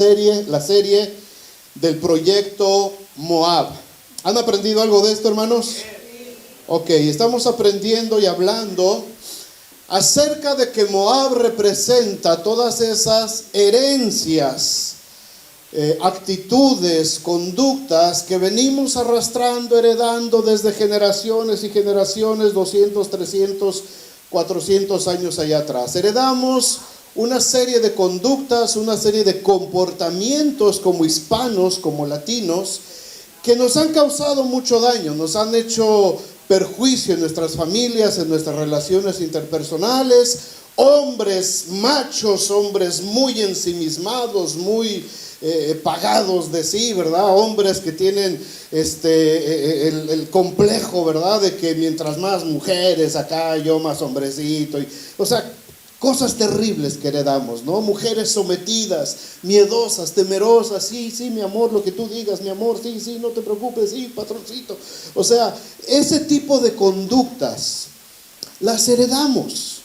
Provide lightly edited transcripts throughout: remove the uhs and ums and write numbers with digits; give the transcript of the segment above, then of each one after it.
la serie del proyecto Moab. ¿Han aprendido algo de esto, hermanos? Ok, estamos aprendiendo y hablando acerca de que Moab representa todas esas herencias, actitudes, conductas que venimos arrastrando, heredando desde generaciones y generaciones, 200, 300, 400 años allá atrás. Heredamos una serie de conductas, una serie de comportamientos como hispanos, como latinos, que nos han causado mucho daño, nos han hecho perjuicio en nuestras familias, en nuestras relaciones interpersonales. Hombres machos, hombres muy ensimismados, muy pagados de sí, ¿verdad? Hombres que tienen el complejo, ¿verdad? De que mientras más mujeres acá, yo más hombrecito. O sea, cosas terribles que heredamos, ¿no? Mujeres sometidas, miedosas, temerosas. Sí, mi amor, lo que tú digas, mi amor, sí, no te preocupes, sí, patroncito. O sea, ese tipo de conductas las heredamos.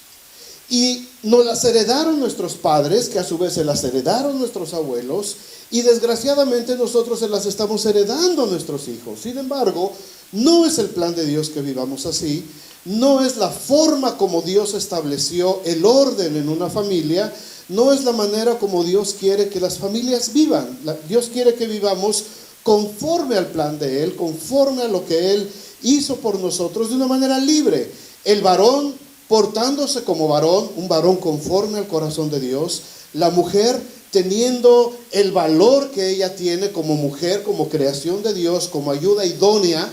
Y nos las heredaron nuestros padres, que a su vez se las heredaron nuestros abuelos, y desgraciadamente nosotros se las estamos heredando a nuestros hijos. Sin embargo, no es el plan de Dios que vivamos así, no es la forma como Dios estableció el orden en una familia, no es la manera como Dios quiere que las familias vivan. Dios quiere que vivamos conforme al plan de Él, conforme a lo que Él hizo por nosotros, de una manera libre. El varón portándose como varón, un varón conforme al corazón de Dios, la mujer teniendo el valor que ella tiene como mujer, como creación de Dios, como ayuda idónea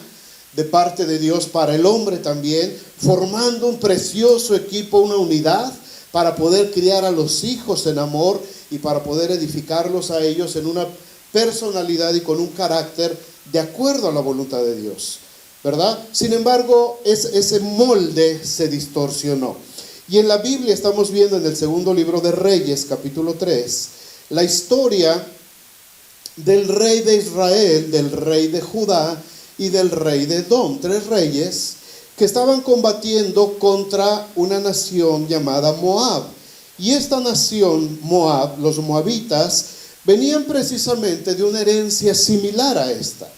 de parte de Dios para el hombre también, formando un precioso equipo, una unidad para poder criar a los hijos en amor y para poder edificarlos a ellos en una personalidad y con un carácter de acuerdo a la voluntad de Dios, ¿verdad? Sin embargo, ese molde se distorsionó. Y en la Biblia estamos viendo en el segundo libro de Reyes, capítulo 3, la historia del rey de Israel, del rey de Judá y del rey de Edom, 3 reyes que estaban combatiendo contra una nación llamada Moab. Y esta nación, Moab, los moabitas, venían precisamente de una herencia similar a esta.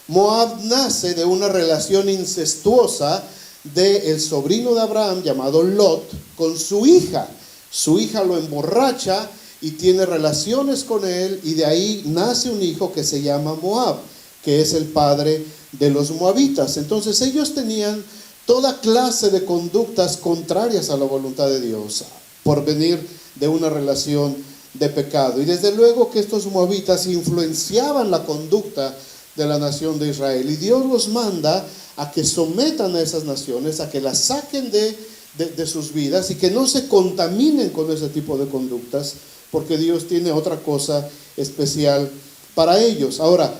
Moab nace de una relación incestuosa del sobrino de Abraham llamado Lot con su hija. Su hija lo emborracha y tiene relaciones con él, y de ahí nace un hijo que se llama Moab, que es el padre de los moabitas. Entonces ellos tenían toda clase de conductas contrarias a la voluntad de Dios por venir de una relación de pecado. Y desde luego que estos moabitas influenciaban la conducta de la nación de Israel, y Dios los manda a que sometan a esas naciones, a que las saquen de sus vidas y que no se contaminen con ese tipo de conductas, porque Dios tiene otra cosa especial para ellos. Ahora,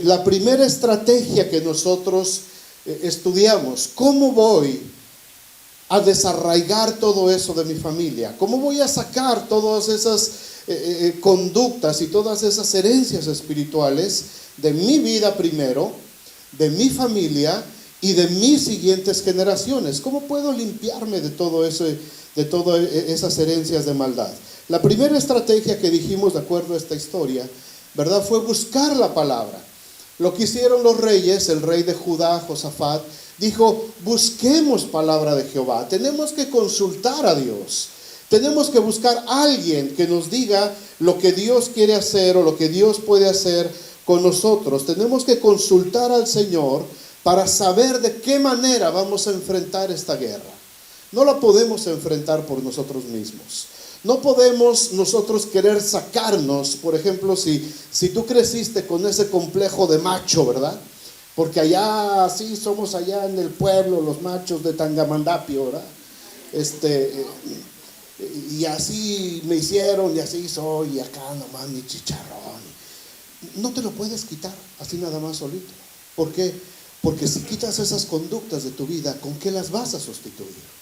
la primera estrategia que nosotros estudiamos, ¿cómo voy a desarraigar todo eso de mi familia? ¿Cómo voy a sacar todas esas conductas y todas esas herencias espirituales de mi vida primero, de mi familia y de mis siguientes generaciones? ¿Cómo puedo limpiarme de todo eso, de todas esas herencias de maldad? La primera estrategia que dijimos, de acuerdo a esta historia, ¿verdad?, fue buscar la palabra. Lo que hicieron los reyes, el rey de Judá, Josafat, dijo: busquemos palabra de Jehová. Tenemos que consultar a Dios. Tenemos que buscar a alguien que nos diga lo que Dios quiere hacer o lo que Dios puede hacer con nosotros. Tenemos que consultar al Señor para saber de qué manera vamos a enfrentar esta guerra. No la podemos enfrentar por nosotros mismos. No podemos nosotros querer sacarnos, por ejemplo, si tú creciste con ese complejo de macho, ¿verdad? Porque allá, así somos allá en el pueblo, los machos de Tangamandapio, ¿verdad? Y así me hicieron, y así soy, y acá nomás mi chicharrón. No te lo puedes quitar así nada más solito. ¿Por qué? Porque si quitas esas conductas de tu vida, ¿con qué las vas a sustituir?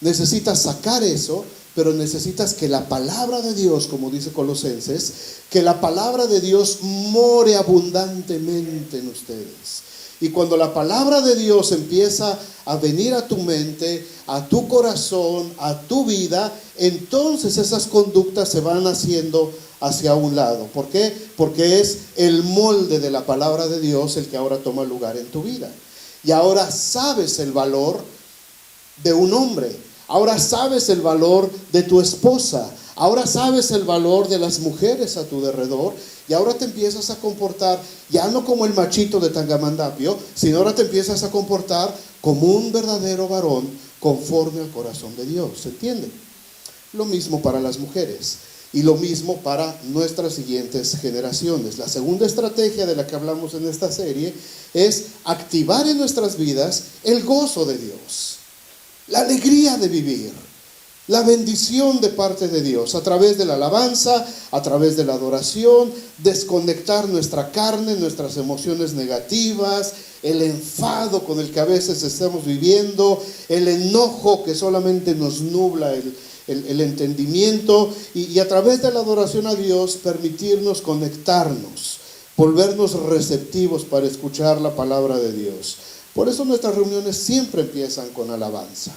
Necesitas sacar eso, pero necesitas que la palabra de Dios, como dice Colosenses, que la palabra de Dios more abundantemente en ustedes. Y cuando la palabra de Dios empieza a venir a tu mente, a tu corazón, a tu vida, entonces esas conductas se van haciendo hacia un lado. ¿Por qué? Porque es el molde de la palabra de Dios el que ahora toma lugar en tu vida. Y ahora sabes el valor de un hombre. Ahora sabes el valor de tu esposa. Ahora sabes el valor de las mujeres a tu derredor. Y ahora te empiezas a comportar ya no como el machito de Tangamandapio, sino ahora te empiezas a comportar como un verdadero varón conforme al corazón de Dios. ¿Se entiende? Lo mismo para las mujeres. Y lo mismo para nuestras siguientes generaciones. La segunda estrategia de la que hablamos en esta serie es activar en nuestras vidas el gozo de Dios, la alegría de vivir, la bendición de parte de Dios, a través de la alabanza, a través de la adoración, desconectar nuestra carne, nuestras emociones negativas, el enfado con el que a veces estamos viviendo, el enojo que solamente nos nubla el entendimiento, y a través de la adoración a Dios permitirnos conectarnos, volvernos receptivos para escuchar la palabra de Dios. Por eso nuestras reuniones siempre empiezan con alabanza.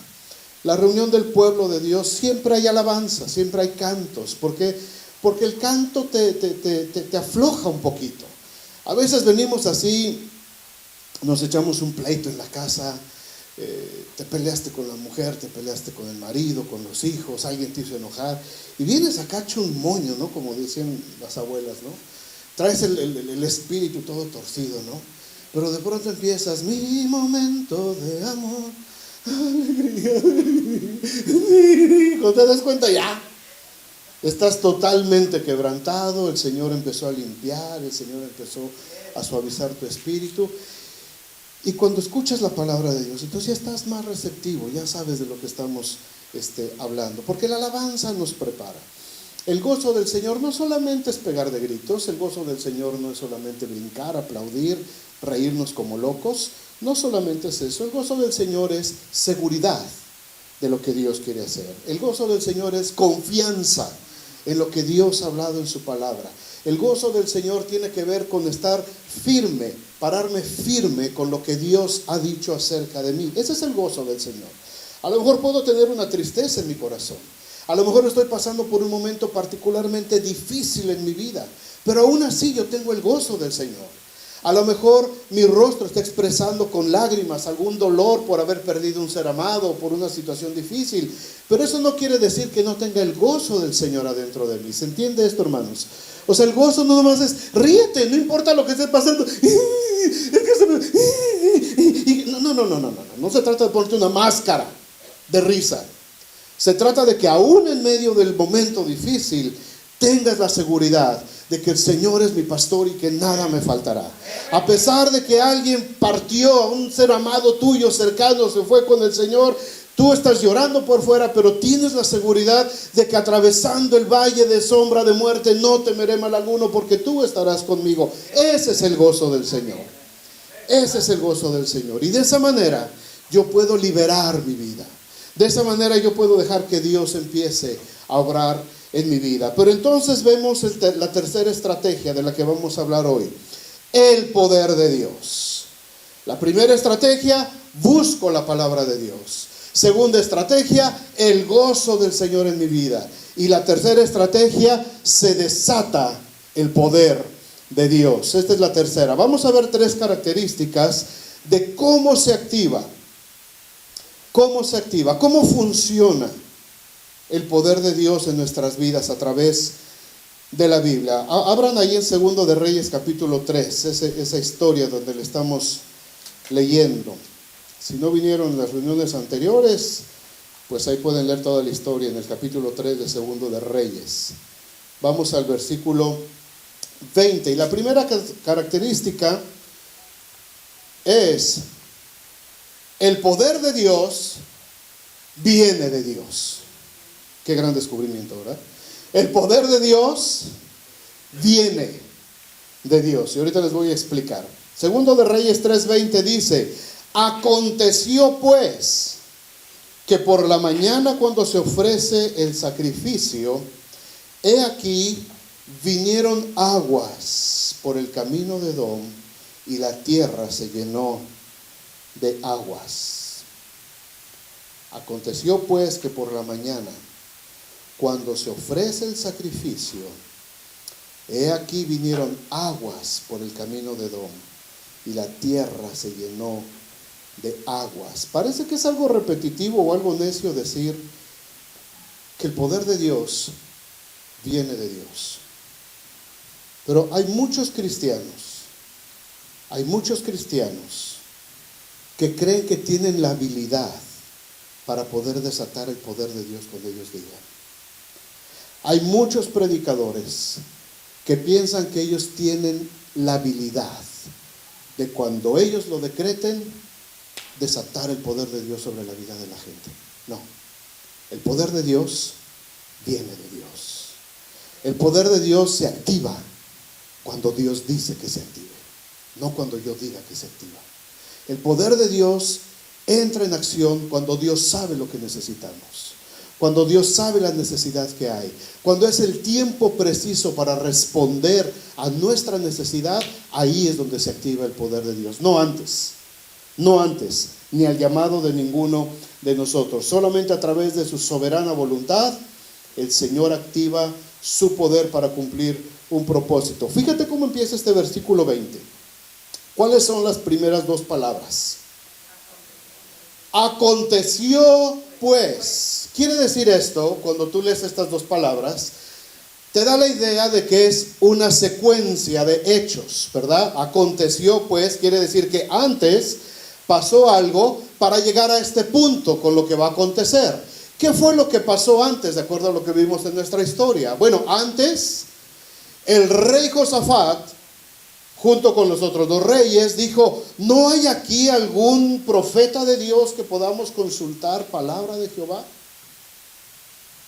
La reunión del pueblo de Dios siempre hay alabanza, siempre hay cantos. ¿Por qué? Porque el canto te afloja un poquito. A veces venimos así, nos echamos un pleito en la casa, te peleaste con la mujer, te peleaste con el marido, con los hijos, alguien te hizo enojar, y vienes acá hecho un moño, ¿no? Como decían las abuelas, ¿no? Traes el espíritu todo torcido, ¿no? Pero de pronto empiezas, mi momento de amor, alegría, cuando te das cuenta ya estás totalmente quebrantado. El Señor empezó a limpiar, el Señor empezó a suavizar tu espíritu. Y cuando escuchas la palabra de Dios, entonces ya estás más receptivo, ya sabes de lo que estamos hablando, porque la alabanza nos prepara. El gozo del Señor no solamente es pegar de gritos, el gozo del Señor no es solamente brincar, aplaudir, reírnos como locos, no solamente es eso. El gozo del Señor es seguridad de lo que Dios quiere hacer. El gozo del Señor es confianza en lo que Dios ha hablado en su palabra. El gozo del Señor tiene que ver con estar firme, pararme firme con lo que Dios ha dicho acerca de mí. Ese es el gozo del Señor. A lo mejor puedo tener una tristeza en mi corazón. A lo mejor estoy pasando por un momento particularmente difícil en mi vida, pero aún así yo tengo el gozo del Señor. A lo mejor mi rostro está expresando con lágrimas algún dolor por haber perdido un ser amado o por una situación difícil, pero eso no quiere decir que no tenga el gozo del Señor adentro de mí. ¿Se entiende esto, hermanos? O sea, el gozo no nomás es ríete, no importa lo que esté pasando. No se trata de ponerte una máscara de risa. Se trata de que aún en medio del momento difícil tengas la seguridad de que el Señor es mi pastor y que nada me faltará. A pesar de que alguien partió, a un ser amado tuyo cercano se fue con el Señor, tú estás llorando por fuera, pero tienes la seguridad de que atravesando el valle de sombra de muerte no temeré mal alguno, porque tú estarás conmigo. Ese es el gozo del Señor. Ese es el gozo del Señor. Y de esa manera yo puedo liberar mi vida. De esa manera yo puedo dejar que Dios empiece a obrar en mi vida. Pero entonces vemos la tercera estrategia de la que vamos a hablar hoy. El poder de Dios. La primera estrategia, busco la palabra de Dios. Segunda estrategia, el gozo del Señor en mi vida. Y la tercera estrategia, se desata el poder de Dios. Esta es la tercera. Vamos a ver tres características de cómo se activa. ¿Cómo se activa? ¿Cómo funciona el poder de Dios en nuestras vidas a través de la Biblia? Abran ahí en 2 de Reyes capítulo 3, esa historia donde le estamos leyendo. Si no vinieron en las reuniones anteriores, pues ahí pueden leer toda la historia en el capítulo 3 de 2 de Reyes. Vamos al versículo 20. Y la primera característica es: el poder de Dios viene de Dios. Qué gran descubrimiento, ¿verdad? El poder de Dios viene de Dios. Y ahorita les voy a explicar. 2 de Reyes 3:20 dice: aconteció pues que por la mañana, cuando se ofrece el sacrificio, he aquí vinieron aguas por el camino de Edom, y la tierra se llenó de aguas. Aconteció pues que por la mañana, cuando se ofrece el sacrificio, He aquí vinieron aguas por el camino de Edom, y la tierra se llenó de aguas. Parece que es algo repetitivo o algo necio decir que el poder de Dios viene de Dios. Pero hay muchos cristianos que creen que tienen la habilidad para poder desatar el poder de Dios cuando ellos digan. Hay muchos predicadores que piensan que ellos tienen la habilidad de, cuando ellos lo decreten, desatar el poder de Dios sobre la vida de la gente. No, el poder de Dios viene de Dios. El poder de Dios se activa cuando Dios dice que se active, no cuando yo diga que se activa. El poder de Dios entra en acción cuando Dios sabe lo que necesitamos, cuando Dios sabe la necesidad que hay, cuando es el tiempo preciso para responder a nuestra necesidad. Ahí es donde se activa el poder de Dios, no antes, ni al llamado de ninguno de nosotros. Solamente a través de su soberana voluntad el Señor activa su poder para cumplir un propósito. Fíjate cómo empieza este versículo 20. ¿Cuáles son las primeras dos palabras? Aconteció pues. Quiere decir esto, cuando tú lees estas dos palabras, te da la idea de que es una secuencia de hechos, ¿verdad? Aconteció pues, quiere decir que antes pasó algo para llegar a este punto con lo que va a acontecer. ¿Qué fue lo que pasó antes, de acuerdo a lo que vimos en nuestra historia? Bueno, antes, el rey Josafat, junto con los otros dos reyes, dijo: ¿no hay aquí algún profeta de Dios que podamos consultar palabra de Jehová?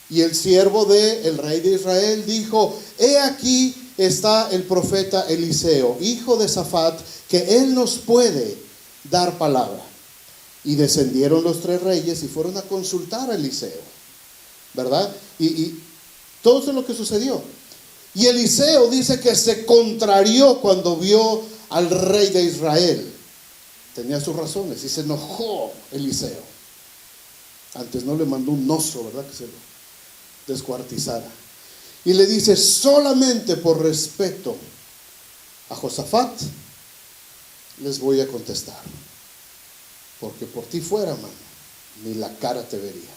Y el siervo del rey de Israel dijo: he aquí está el profeta Eliseo, hijo de Safat, que él nos puede dar palabra. Y descendieron los tres reyes y fueron a consultar a Eliseo, ¿verdad? Y todo eso es lo que sucedió. Y Eliseo dice que se contrarió cuando vio al rey de Israel. Tenía sus razones y se enojó Eliseo. Antes no le mandó un oso, ¿verdad?, que se lo descuartizara. Y le dice: solamente por respeto a Josafat les voy a contestar, porque por ti fuera, mano, ni la cara te vería.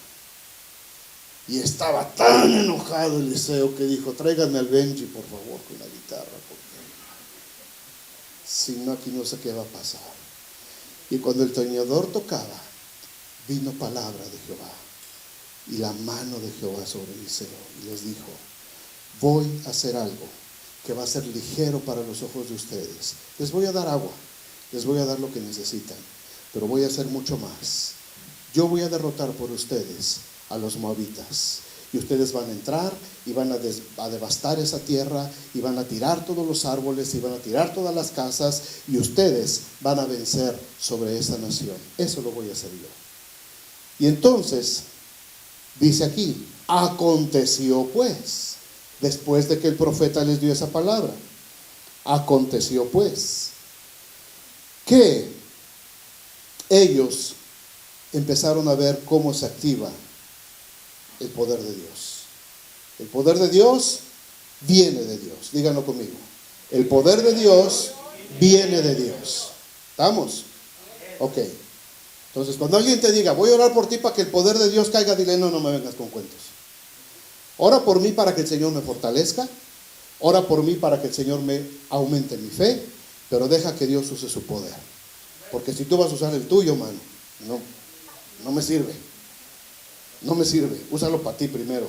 Y estaba tan enojado Eliseo que dijo: tráiganme al Benji, por favor, con la guitarra, porque si no, aquí no sé qué va a pasar. Y cuando el tañedor tocaba, vino palabra de Jehová y la mano de Jehová sobre Eliseo, y les dijo: voy a hacer algo que va a ser ligero para los ojos de ustedes. Les voy a dar agua, les voy a dar lo que necesitan, pero voy a hacer mucho más. Yo voy a derrotar por ustedes a los moabitas, y ustedes van a entrar y van a devastar esa tierra, y van a tirar todos los árboles, y van a tirar todas las casas, y ustedes van a vencer sobre esa nación. Eso lo voy a hacer yo. Y entonces dice aquí: aconteció pues, después de que el profeta les dio esa palabra, aconteció pues que ellos empezaron a ver cómo se activa el poder de Dios. El poder de Dios viene de Dios. Díganlo conmigo: el poder de Dios viene de Dios. ¿Estamos? Ok. Entonces, cuando alguien te diga: voy a orar por ti para que el poder de Dios caiga, dile: no me vengas con cuentos. Ora por mí para que el Señor me fortalezca. Ora por mí para que el Señor me aumente mi fe. Pero deja que Dios use su poder. Porque si tú vas a usar el tuyo, mano, no me sirve. No me sirve. Úsalo para ti primero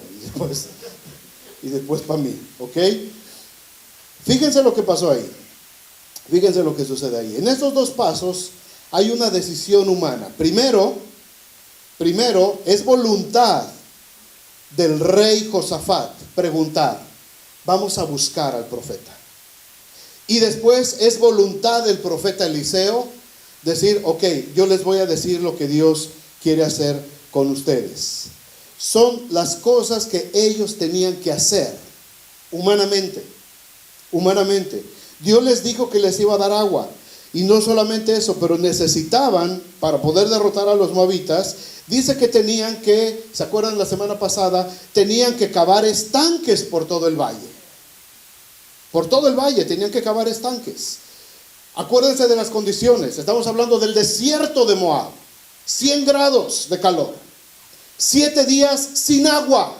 y después para mí. ¿Ok? Fíjense lo que pasó ahí. Fíjense lo que sucede ahí. En estos dos pasos hay una decisión humana. Primero es voluntad del rey Josafat preguntar: vamos a buscar al profeta. Y después es voluntad del profeta Eliseo decir: ok, yo les voy a decir lo que Dios quiere hacer con ustedes. Son las cosas que ellos tenían que hacer humanamente. Dios les dijo que les iba a dar agua. Y no solamente eso, pero necesitaban, para poder derrotar a los moabitas, dice que tenían que, ¿se acuerdan la semana pasada? Tenían que cavar estanques por todo el valle. Por todo el valle tenían que cavar estanques. Acuérdense de las condiciones. Estamos hablando del desierto de Moab. 100 grados de calor. 7 días sin agua.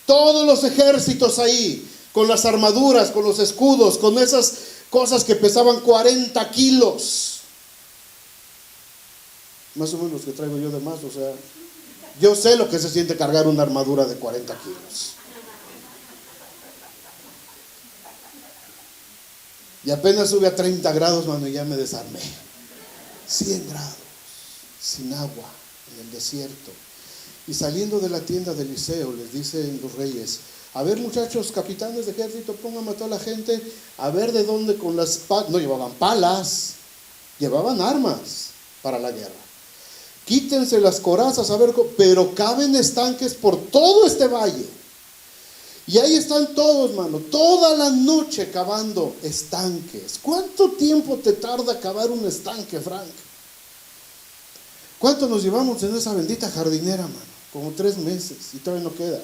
Todos los ejércitos ahí, con las armaduras, con los escudos, con esas cosas que pesaban 40 kilos. Más o menos que traigo yo de más, o sea, yo sé lo que se siente cargar una armadura de 40 kilos. Y apenas sube a 30 grados, mano, y ya me desarmé. 100 grados, sin agua, en el desierto. Y saliendo de la tienda de Eliseo, les dicen los reyes: a ver, muchachos, capitanes de ejército, pongan a toda la gente, a ver de dónde con las no llevaban palas, llevaban armas para la guerra. Quítense las corazas, a ver, pero caben estanques por todo este valle. Y ahí están todos, mano, toda la noche cavando estanques. ¿Cuánto tiempo te tarda cavar un estanque, Frank? ¿Cuánto nos llevamos en esa bendita jardinera, mano? Como 3 meses y todavía no queda.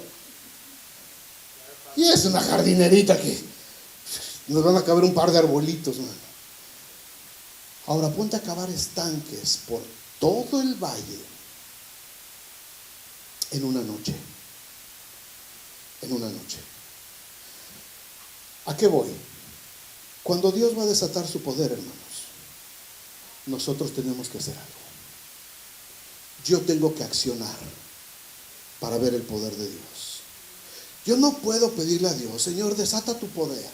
Y es una jardinerita que nos van a caber un par de arbolitos, mano. Ahora ponte a cavar estanques por todo el valle en una noche. En una noche. ¿A qué voy? Cuando Dios va a desatar su poder, hermanos, nosotros tenemos que hacer algo. Yo tengo que accionar para ver el poder de Dios. Yo no puedo pedirle a Dios: Señor, desata tu poder.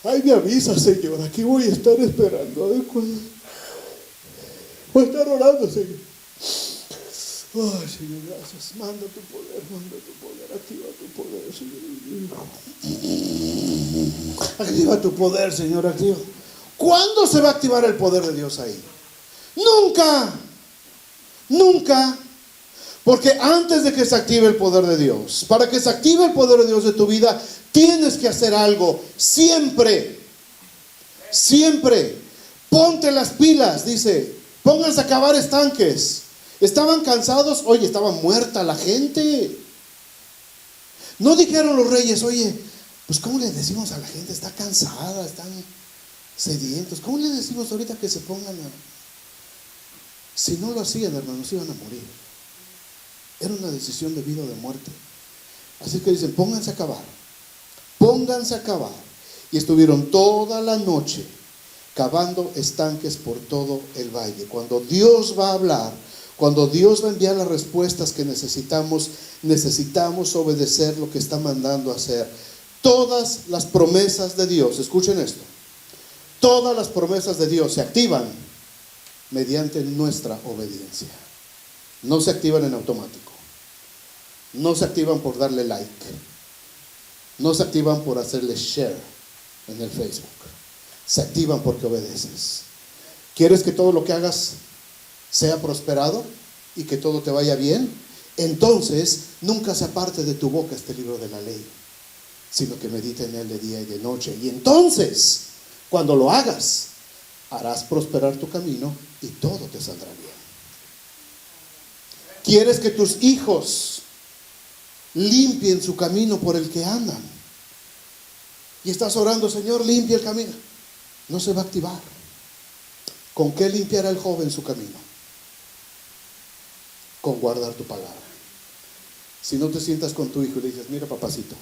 Ay, me avisa, Señor, aquí voy a estar esperando. Voy a estar orando, Señor. Ay, Señor, gracias. Manda tu poder, activa tu poder, Señor. Activa tu poder, Señor, activa. ¿Cuándo se va a activar el poder de Dios ahí? Nunca. Nunca. Porque antes de que se active el poder de Dios, para que se active el poder de Dios de tu vida, tienes que hacer algo. Siempre. Siempre. Ponte las pilas, dice. Pónganse a cavar estanques. Estaban cansados, oye, estaba muerta la gente. No dijeron los reyes: oye, pues ¿cómo le decimos a la gente? Está cansada, están sedientos. ¿Cómo le decimos ahorita que se pongan a...? Si no lo hacían, hermanos, iban a morir. Era una decisión de vida o de muerte. Así que dicen: pónganse a cavar. Pónganse a cavar. Y estuvieron toda la noche cavando estanques por todo el valle. Cuando Dios va a hablar, cuando Dios va a enviar las respuestas que necesitamos obedecer lo que está mandando hacer. Todas las promesas de Dios, escuchen esto, todas las promesas de Dios se activan mediante nuestra obediencia. No se activan en automático. No se activan por darle like. No se activan por hacerle share en el Facebook. Se activan porque obedeces. ¿Quieres que todo lo que hagas sea prosperado y que todo te vaya bien? Entonces nunca se aparte de tu boca este libro de la ley, sino que medita en él de día y de noche. Y entonces, cuando lo hagas, harás prosperar tu camino y todo te saldrá bien. ¿Quieres que tus hijos limpien su camino por el que andan? Y estás orando: Señor, limpia el camino. No se va a activar. ¿Con qué limpiará el joven su camino? Con guardar tu palabra. Si no te sientas con tu hijo y le dices: mira, papacito,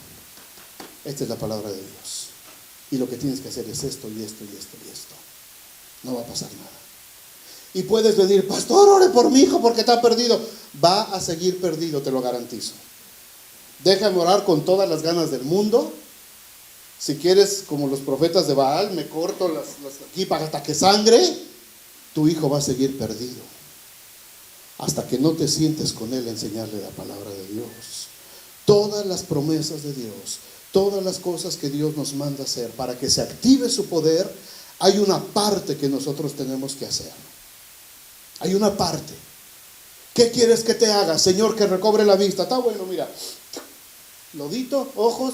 esta es la palabra de Dios, y lo que tienes que hacer es esto y esto y esto y esto, no va a pasar nada. Y puedes venir: pastor, ore por mi hijo porque está perdido. Va a seguir perdido, te lo garantizo. Déjame orar con todas las ganas del mundo. Si quieres, como los profetas de Baal, me corto las aquí para hasta que sangre. Tu hijo va a seguir perdido hasta que no te sientes con él a enseñarle la palabra de Dios. Todas las promesas de Dios, todas las cosas que Dios nos manda hacer para que se active su poder, hay una parte que nosotros tenemos que hacer. Hay una parte. ¿Qué quieres que te haga? Señor, que recobre la vista. Está bueno, mira. Lodito, ojos.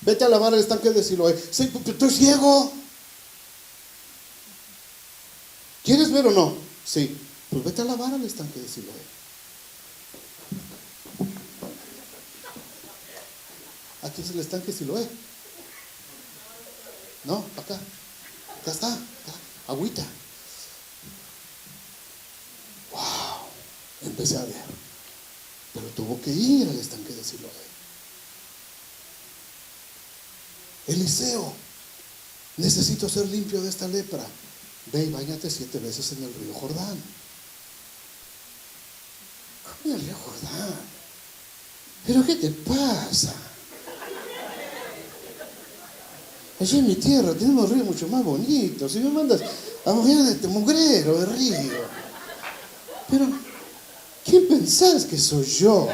Vete a lavar el estanque de Siloé. Sí, estoy ciego. ¿Quieres ver o no? Sí. Pues vete a lavar al estanque de Siloé. Aquí es el estanque Siloé. No, acá está, agüita. Wow, empecé a ver, pero tuvo que ir al estanque de Siloé. Eliseo, necesito ser limpio de esta lepra. Ve y báñate 7 veces en el río Jordán. ¿Cómo en el río Jordán? ¿Pero qué te pasa? Allí en mi tierra tenemos ríos mucho más bonitos. Si me mandas a mojar de este mugrero de río. Pero, ¿quién pensás que soy yo?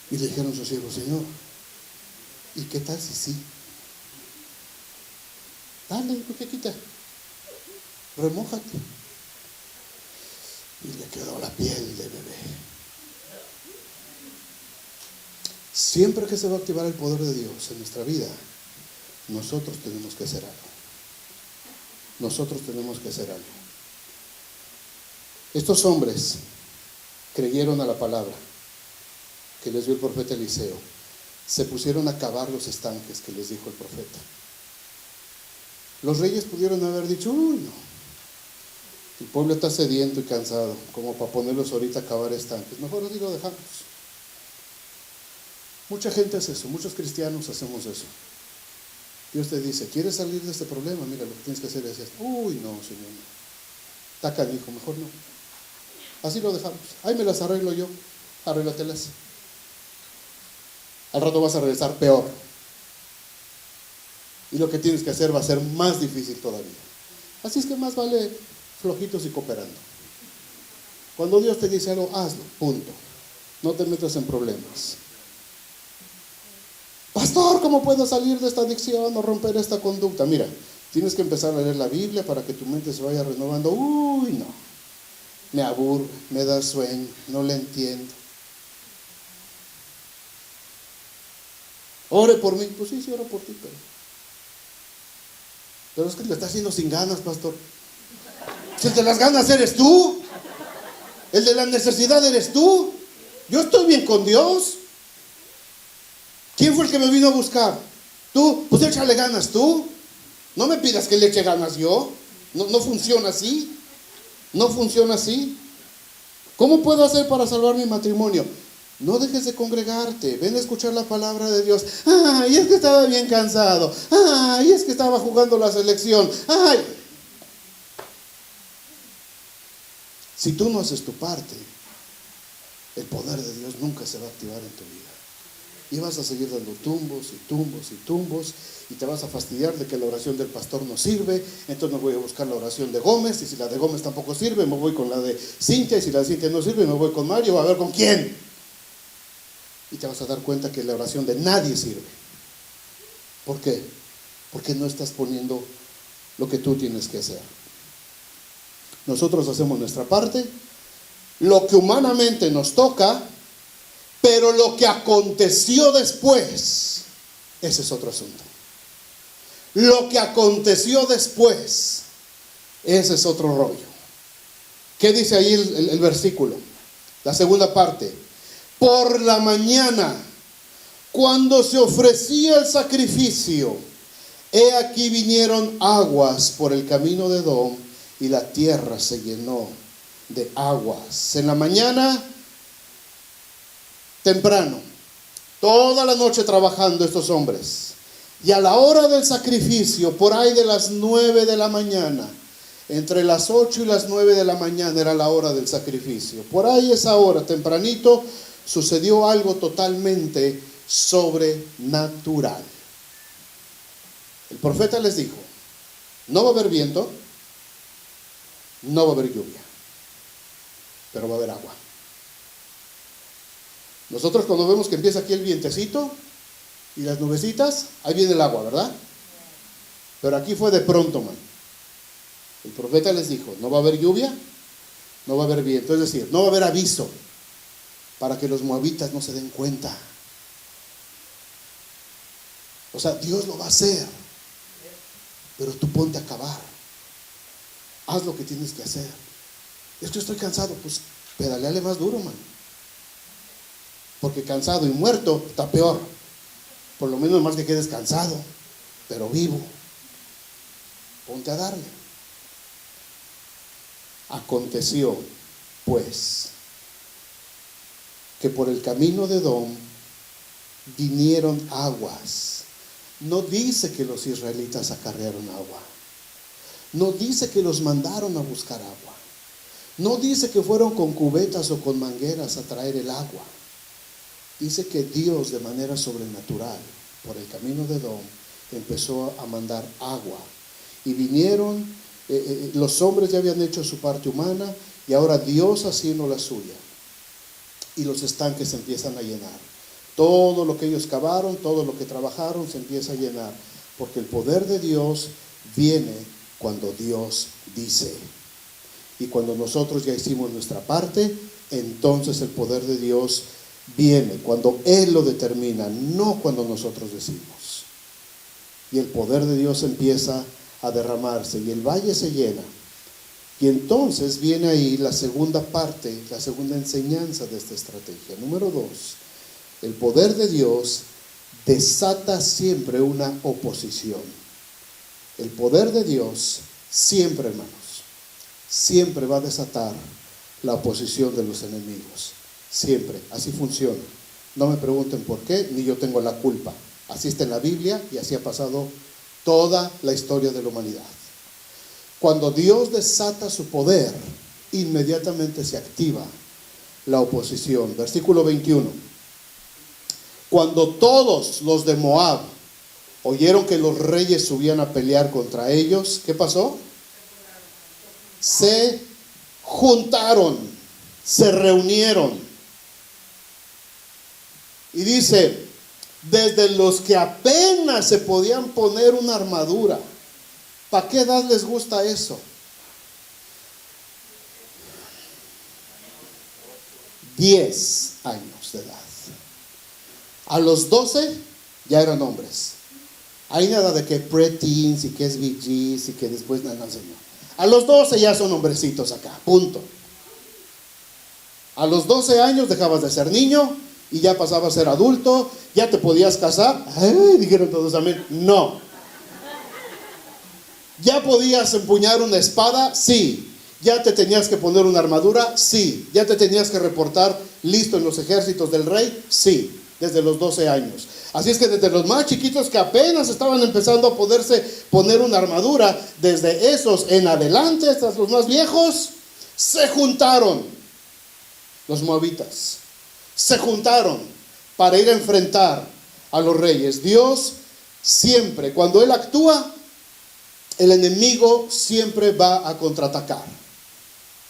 Y le dijeron a su siervo: Señor, ¿y qué tal si sí? Dale, muchachita, remójate. Y le quedó la piel de bebé. Siempre que se va a activar el poder de Dios en nuestra vida, nosotros tenemos que hacer algo. Nosotros tenemos que hacer algo. Estos hombres creyeron a la palabra que les dio el profeta Eliseo. Se pusieron a cavar los estanques que les dijo el profeta. Los reyes pudieron haber dicho: uy, no, el pueblo está sediento y cansado como para ponerlos ahorita a cavar estanques. Mejor así lo dejamos. Mucha gente hace eso, muchos cristianos hacemos eso. Dios te dice: ¿quieres salir de este problema? Mira, lo que tienes que hacer es esto. Uy, no, Señor, no. Está canijo, mejor no. Así lo dejamos. Ahí me las arreglo yo, arréglatelas. Al rato vas a regresar peor. Y lo que tienes que hacer va a ser más difícil todavía. Así es que más vale flojitos y cooperando. Cuando Dios te dice algo, hazlo, punto. No te metas en problemas. Pastor, ¿cómo puedo salir de esta adicción o romper esta conducta? Mira, tienes que empezar a leer la Biblia para que tu mente se vaya renovando. Uy, no, me aburre, me da sueño, no le entiendo. Ore por mí. Pues sí, oro por ti, pero es que le está haciendo sin ganas, pastor. Si el de las ganas eres tú, el de la necesidad eres tú. Yo estoy bien con Dios. ¿Quién fue el que me vino a buscar? Tú, pues échale ganas tú. No me pidas que le eche ganas yo. No funciona así. No funciona así. ¿Cómo puedo hacer para salvar mi matrimonio? No dejes de congregarte, ven a escuchar la palabra de Dios. Ay, es que estaba bien cansado. Ay, es que estaba jugando la selección. Ay. Si tú no haces tu parte, el poder de Dios nunca se va a activar en tu vida. Y vas a seguir dando tumbos y tumbos y tumbos, y te vas a fastidiar de que la oración del pastor no sirve. Entonces me voy a buscar la oración de Gómez, y si la de Gómez tampoco sirve, me voy con la de Cintia, y si la de Cintia no sirve, me voy con Mario, a ver con quién. Y te vas a dar cuenta que la oración de nadie sirve. ¿Por qué? Porque no estás poniendo lo que tú tienes que hacer. Nosotros hacemos nuestra parte, lo que humanamente nos toca, pero lo que aconteció después, ese es otro asunto. Lo que aconteció después, ese es otro rollo. ¿Qué dice ahí el versículo? La segunda parte. Por la mañana, cuando se ofrecía el sacrificio, he aquí vinieron aguas por el camino de Edom, y la tierra se llenó de aguas. En la mañana, temprano, toda la noche trabajando estos hombres. Y a la hora del sacrificio, por ahí de las 9 de la mañana, entre las 8 y las 9 de la mañana era la hora del sacrificio. Por ahí esa hora, tempranito, sucedió algo totalmente sobrenatural. El profeta les dijo: no va a haber viento, no va a haber lluvia, pero va a haber agua. Nosotros cuando vemos que empieza aquí el vientecito y las nubecitas, ahí viene el agua, ¿verdad? Pero aquí fue de pronto, man. El profeta les dijo: no va a haber lluvia, no va a haber viento, es decir, no va a haber aviso, para que los moabitas no se den cuenta. O sea, Dios lo va a hacer, pero tú ponte a cavar. Haz lo que tienes que hacer. Es que estoy cansado, pues pedaleale más duro, man. porque cansado y muerto está peor. Por lo menos más que quedes cansado, pero vivo. Ponte a darle. Aconteció, pues, que por el camino de Edom vinieron aguas. No dice que los israelitas acarrearon agua. No dice que los mandaron a buscar agua. No dice que fueron con cubetas o con mangueras a traer el agua. Dice que Dios, de manera sobrenatural, por el camino de Edom, empezó a mandar agua. Y vinieron, los hombres ya habían hecho su parte humana, y ahora Dios haciendo la suya. Y los estanques se empiezan a llenar. Todo lo que ellos cavaron, todo lo que trabajaron, se empieza a llenar. Porque el poder de Dios viene cuando Dios dice. Y cuando nosotros ya hicimos nuestra parte, entonces el poder de Dios viene cuando Él lo determina, no cuando nosotros decimos. Y el poder de Dios empieza a derramarse y el valle se llena. Y entonces viene ahí la segunda parte, la segunda enseñanza de esta estrategia. Número 2, el poder de Dios desata siempre una oposición. El poder de Dios siempre, hermanos, siempre va a desatar la oposición de los enemigos. Siempre, así funciona. No me pregunten por qué, ni yo tengo la culpa. Así está en la Biblia y así ha pasado toda la historia de la humanidad. Cuando Dios desata su poder, inmediatamente se activa la oposición. Versículo 21. Cuando todos los de Moab oyeron que los reyes subían a pelear contra ellos, ¿qué pasó? Se juntaron, se reunieron. Y dice, desde los que apenas se podían poner una armadura. ¿Para qué edad les gusta eso? 10 años de edad. A los 12 ya eran hombres. Hay nada de que pre-teens y que es VGs y que después nada, señor. A los 12 ya son hombrecitos acá, punto. A los 12 años dejabas de ser niño y ya pasabas a ser adulto, ya te podías casar. Ay, dijeron todos amén. No. ¿Ya podías empuñar una espada? Sí. ¿Ya te tenías que poner una armadura? Sí. ¿Ya te tenías que reportar listo en los ejércitos del rey? Sí. Desde los 12 años. Así es que desde los más chiquitos que apenas estaban empezando a poderse poner una armadura, desde esos en adelante, hasta los más viejos, se juntaron los moabitas. Se juntaron para ir a enfrentar a los reyes. Dios siempre, cuando Él actúa, el enemigo siempre va a contraatacar.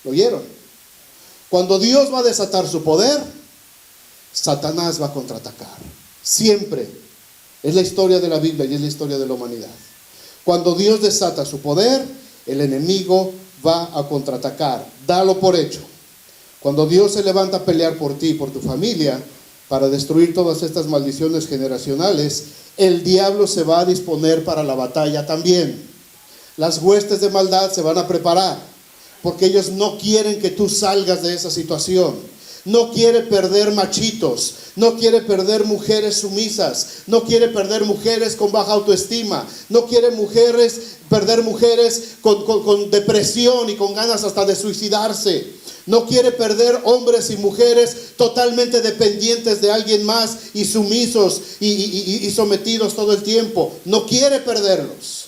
¿Lo oyeron? Cuando Dios va a desatar su poder, Satanás va a contraatacar. Siempre. Es la historia de la Biblia y es la historia de la humanidad. Cuando Dios desata su poder, el enemigo va a contraatacar. Dalo por hecho. Cuando Dios se levanta a pelear por ti y por tu familia, para destruir todas estas maldiciones generacionales, el diablo se va a disponer para la batalla también. Las huestes de maldad se van a preparar, porque ellos no quieren que tú salgas de esa situación. No quiere perder machitos, no quiere perder mujeres sumisas, no quiere perder mujeres con baja autoestima, no quiere perder mujeres con depresión y con ganas hasta de suicidarse. No quiere perder hombres y mujeres totalmente dependientes de alguien más y sumisos y sometidos todo el tiempo. No quiere perderlos,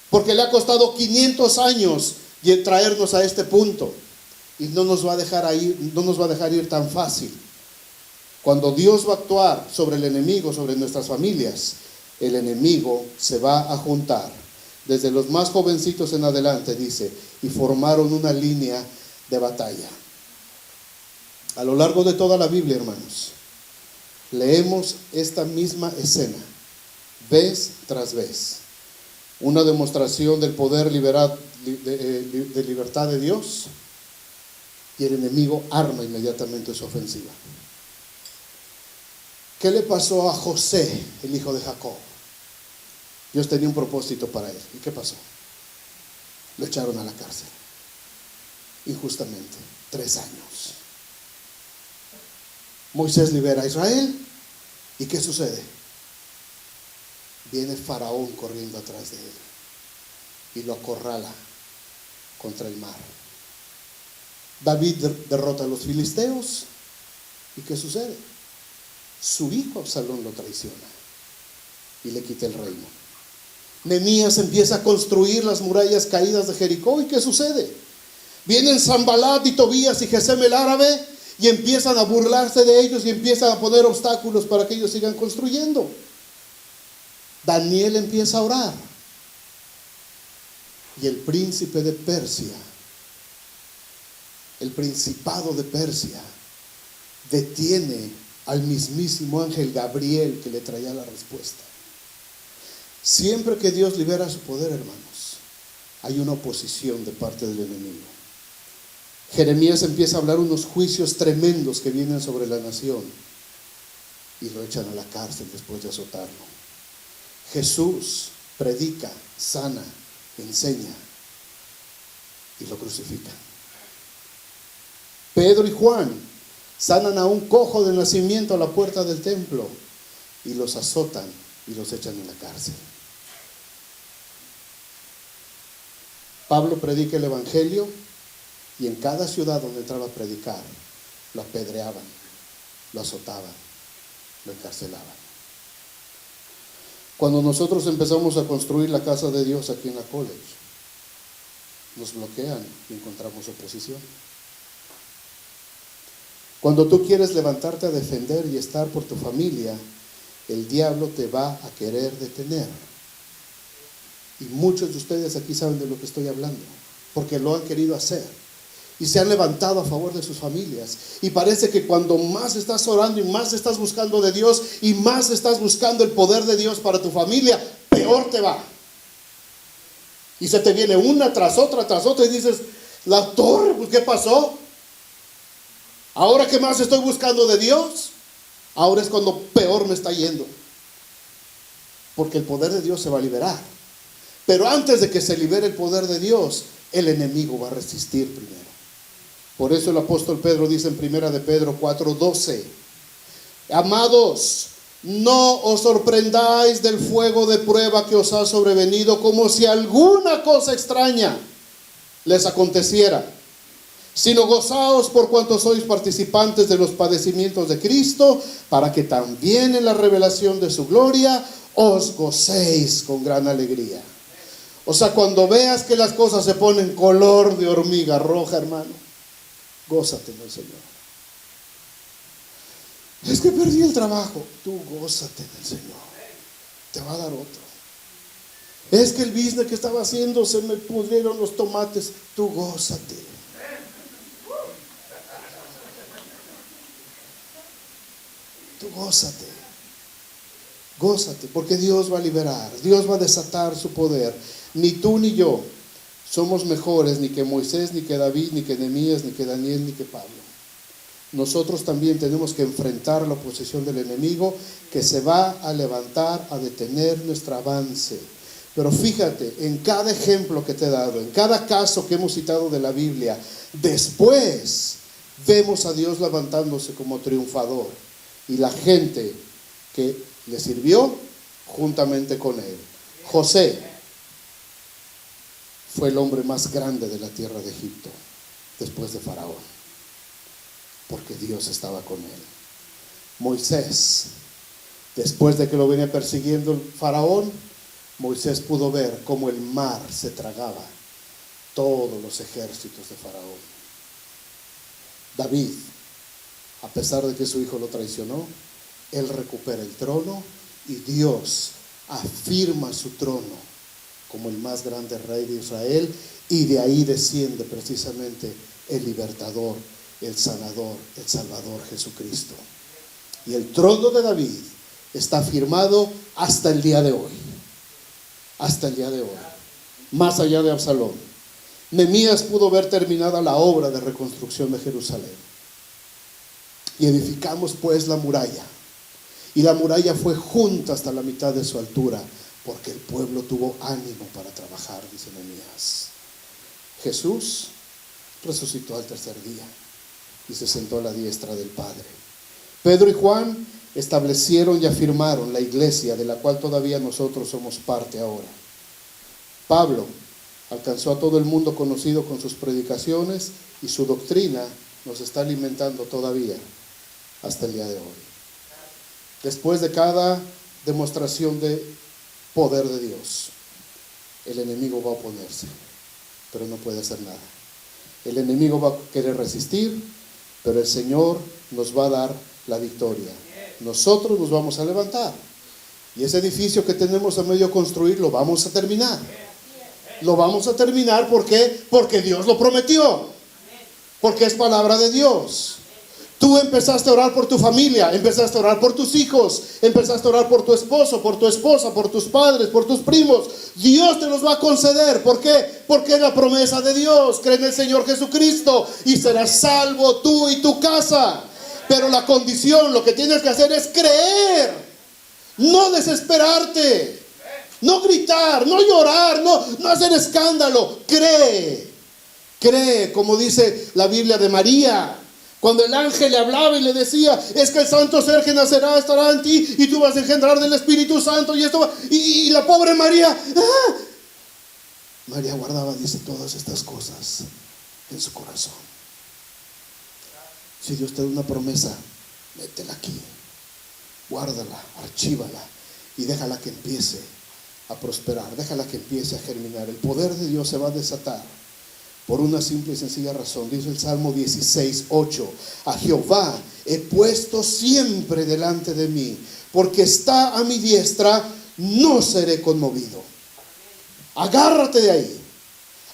porque le ha costado 500 años traernos a este punto. Y no nos va a dejar ir tan fácil. Cuando Dios va a actuar sobre el enemigo, sobre nuestras familias, el enemigo se va a juntar. Desde los más jovencitos en adelante, dice, y formaron una línea de batalla. A lo largo de toda la Biblia, hermanos, leemos esta misma escena, vez tras vez. Una demostración del poder de libertad de Dios. Y el enemigo arma inmediatamente su ofensiva. ¿Qué le pasó a José, el hijo de Jacob? Dios tenía un propósito para él. ¿Y qué pasó? Lo echaron a la cárcel. Injustamente. 3 años. Moisés libera a Israel. ¿Y qué sucede? Viene Faraón corriendo atrás de él y lo acorrala contra el mar. David derrota a los filisteos. ¿Y qué sucede? Su hijo Absalón lo traiciona y le quita el reino. Nehemías empieza a construir las murallas caídas de Jericó. ¿Y qué sucede? Vienen Sanbalat y Tobías y Gesem el árabe y empiezan a burlarse de ellos y empiezan a poner obstáculos para que ellos sigan construyendo. Daniel empieza a orar y el príncipe de Persia, el principado de Persia, detiene al mismísimo ángel Gabriel que le traía la respuesta. Siempre que Dios libera su poder, hermanos, hay una oposición de parte del enemigo. Jeremías empieza a hablar unos juicios tremendos que vienen sobre la nación y lo echan a la cárcel después de azotarlo. Jesús predica, sana, enseña y lo crucifican. Pedro y Juan sanan a un cojo de nacimiento a la puerta del templo y los azotan y los echan en la cárcel. Pablo predica el evangelio y en cada ciudad donde entraba a predicar lo apedreaban, lo azotaban, lo encarcelaban. Cuando nosotros empezamos a construir la casa de Dios aquí en la college, nos bloquean y encontramos oposición. Cuando tú quieres levantarte a defender y estar por tu familia, el diablo te va a querer detener. Y muchos de ustedes aquí saben de lo que estoy hablando, porque lo han querido hacer. Y se han levantado a favor de sus familias. Y parece que cuando más estás orando y más estás buscando de Dios y más estás buscando el poder de Dios para tu familia, peor te va. Y se te viene una tras otra y dices, la torre, pues ¿qué pasó? Ahora que más estoy buscando de Dios, ahora es cuando peor me está yendo. Porque el poder de Dios se va a liberar. Pero antes de que se libere el poder de Dios, el enemigo va a resistir primero. Por eso el apóstol Pedro dice en 1 de Pedro 4:12, amados, no os sorprendáis del fuego de prueba que os ha sobrevenido, como si alguna cosa extraña les aconteciera, sino gozaos por cuanto sois participantes de los padecimientos de Cristo, para que también en la revelación de su gloria os gocéis con gran alegría. O sea, cuando veas que las cosas se ponen color de hormiga roja, hermano, gózate en el Señor. Es que perdí el trabajo. Tú gózate en el Señor. Te va a dar otro. Es que el business que estaba haciendo se me pudrieron los tomates. Tú gózate. Tú gózate. Gózate, porque Dios va a liberar. Dios va a desatar su poder. Ni tú ni yo somos mejores ni que Moisés, ni que David, ni que Nehemías, ni que Daniel, ni que Pablo. Nosotros también tenemos que enfrentar la oposición del enemigo que se va a levantar a detener nuestro avance. Pero fíjate, en cada ejemplo que te he dado, en cada caso que hemos citado de la Biblia, después vemos a Dios levantándose como triunfador y la gente que le sirvió juntamente con él. José fue el hombre más grande de la tierra de Egipto después de Faraón, porque Dios estaba con él. Moisés, después de que lo venía persiguiendo el Faraón, Moisés pudo ver cómo el mar se tragaba todos los ejércitos de Faraón. David, a pesar de que su hijo lo traicionó, él recupera el trono y Dios afirma su trono como el más grande rey de Israel, y de ahí desciende precisamente el libertador, el sanador, el salvador Jesucristo. Y el trono de David está firmado hasta el día de hoy. Hasta el día de hoy. Más allá de Absalón. Nehemías pudo ver terminada la obra de reconstrucción de Jerusalén. Y edificamos pues la muralla. Y la muralla fue junta hasta la mitad de su altura, porque el pueblo tuvo ánimo para trabajar, dice Nehemías. Jesús resucitó al tercer día y se sentó a la diestra del Padre. Pedro y Juan establecieron y afirmaron la iglesia de la cual todavía nosotros somos parte ahora. Pablo alcanzó a todo el mundo conocido con sus predicaciones y su doctrina nos está alimentando todavía hasta el día de hoy. Después de cada demostración de poder de Dios, el enemigo va a oponerse, pero no puede hacer nada. El enemigo va a querer resistir, pero el Señor nos va a dar la victoria. Nosotros nos vamos a levantar y ese edificio que tenemos a medio construir lo vamos a terminar. Lo vamos a terminar, ¿por qué? Porque Dios lo prometió, porque es palabra de Dios. Tú empezaste a orar por tu familia, empezaste a orar por tus hijos, empezaste a orar por tu esposo, por tu esposa, por tus padres, por tus primos. Dios te los va a conceder. ¿Por qué? Porque es la promesa de Dios. Cree en el Señor Jesucristo y serás salvo tú y tu casa. Pero la condición, lo que tienes que hacer es creer, no desesperarte, no gritar, no llorar, no hacer escándalo. Cree, como dice la Biblia de María. Cuando el ángel le hablaba y le decía, es que el santo ser que nacerá estará en ti y tú vas a engendrar del Espíritu Santo y esto, y la pobre María, María guardaba, dice, todas estas cosas en su corazón. Si Dios te da una promesa, métela aquí, guárdala, archívala y déjala que empiece a prosperar, déjala que empiece a germinar. El poder de Dios se va a desatar por una simple y sencilla razón. Dice el Salmo 16:8: a Jehová he puesto siempre delante de mí, porque está a mi diestra, no seré conmovido. Agárrate de ahí,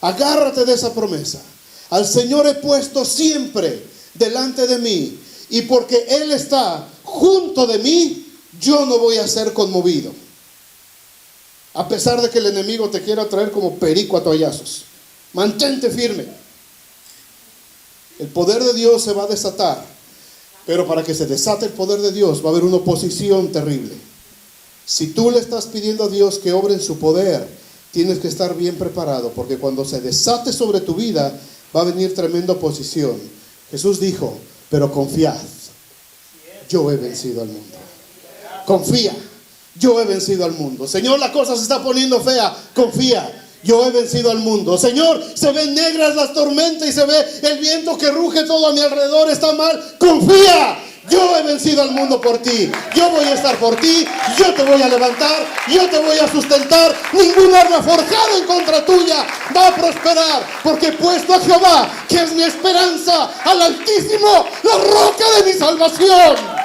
agárrate de esa promesa. Al Señor he puesto siempre delante de mí, y porque Él está junto de mí, yo no voy a ser conmovido. A pesar de que el enemigo te quiera traer como perico a toallazos, mantente firme. El poder de Dios se va a desatar, pero para que se desate el poder de Dios va a haber una oposición terrible. Si tú le estás pidiendo a Dios que obre en su poder, tienes que estar bien preparado, porque cuando se desate sobre tu vida va a venir tremenda oposición. Jesús dijo, pero confiad, yo he vencido al mundo. Confía, yo he vencido al mundo. Señor, la cosa se está poniendo fea. Confía, yo he vencido al mundo. Señor, se ven negras las tormentas y se ve el viento que ruge todo a mi alrededor. Está mal. Confía, yo he vencido al mundo por ti. Yo voy a estar por ti. Yo te voy a levantar. Yo te voy a sustentar. Ningún arma forjada en contra tuya va a prosperar, porque he puesto a Jehová, que es mi esperanza, al Altísimo, la roca de mi salvación.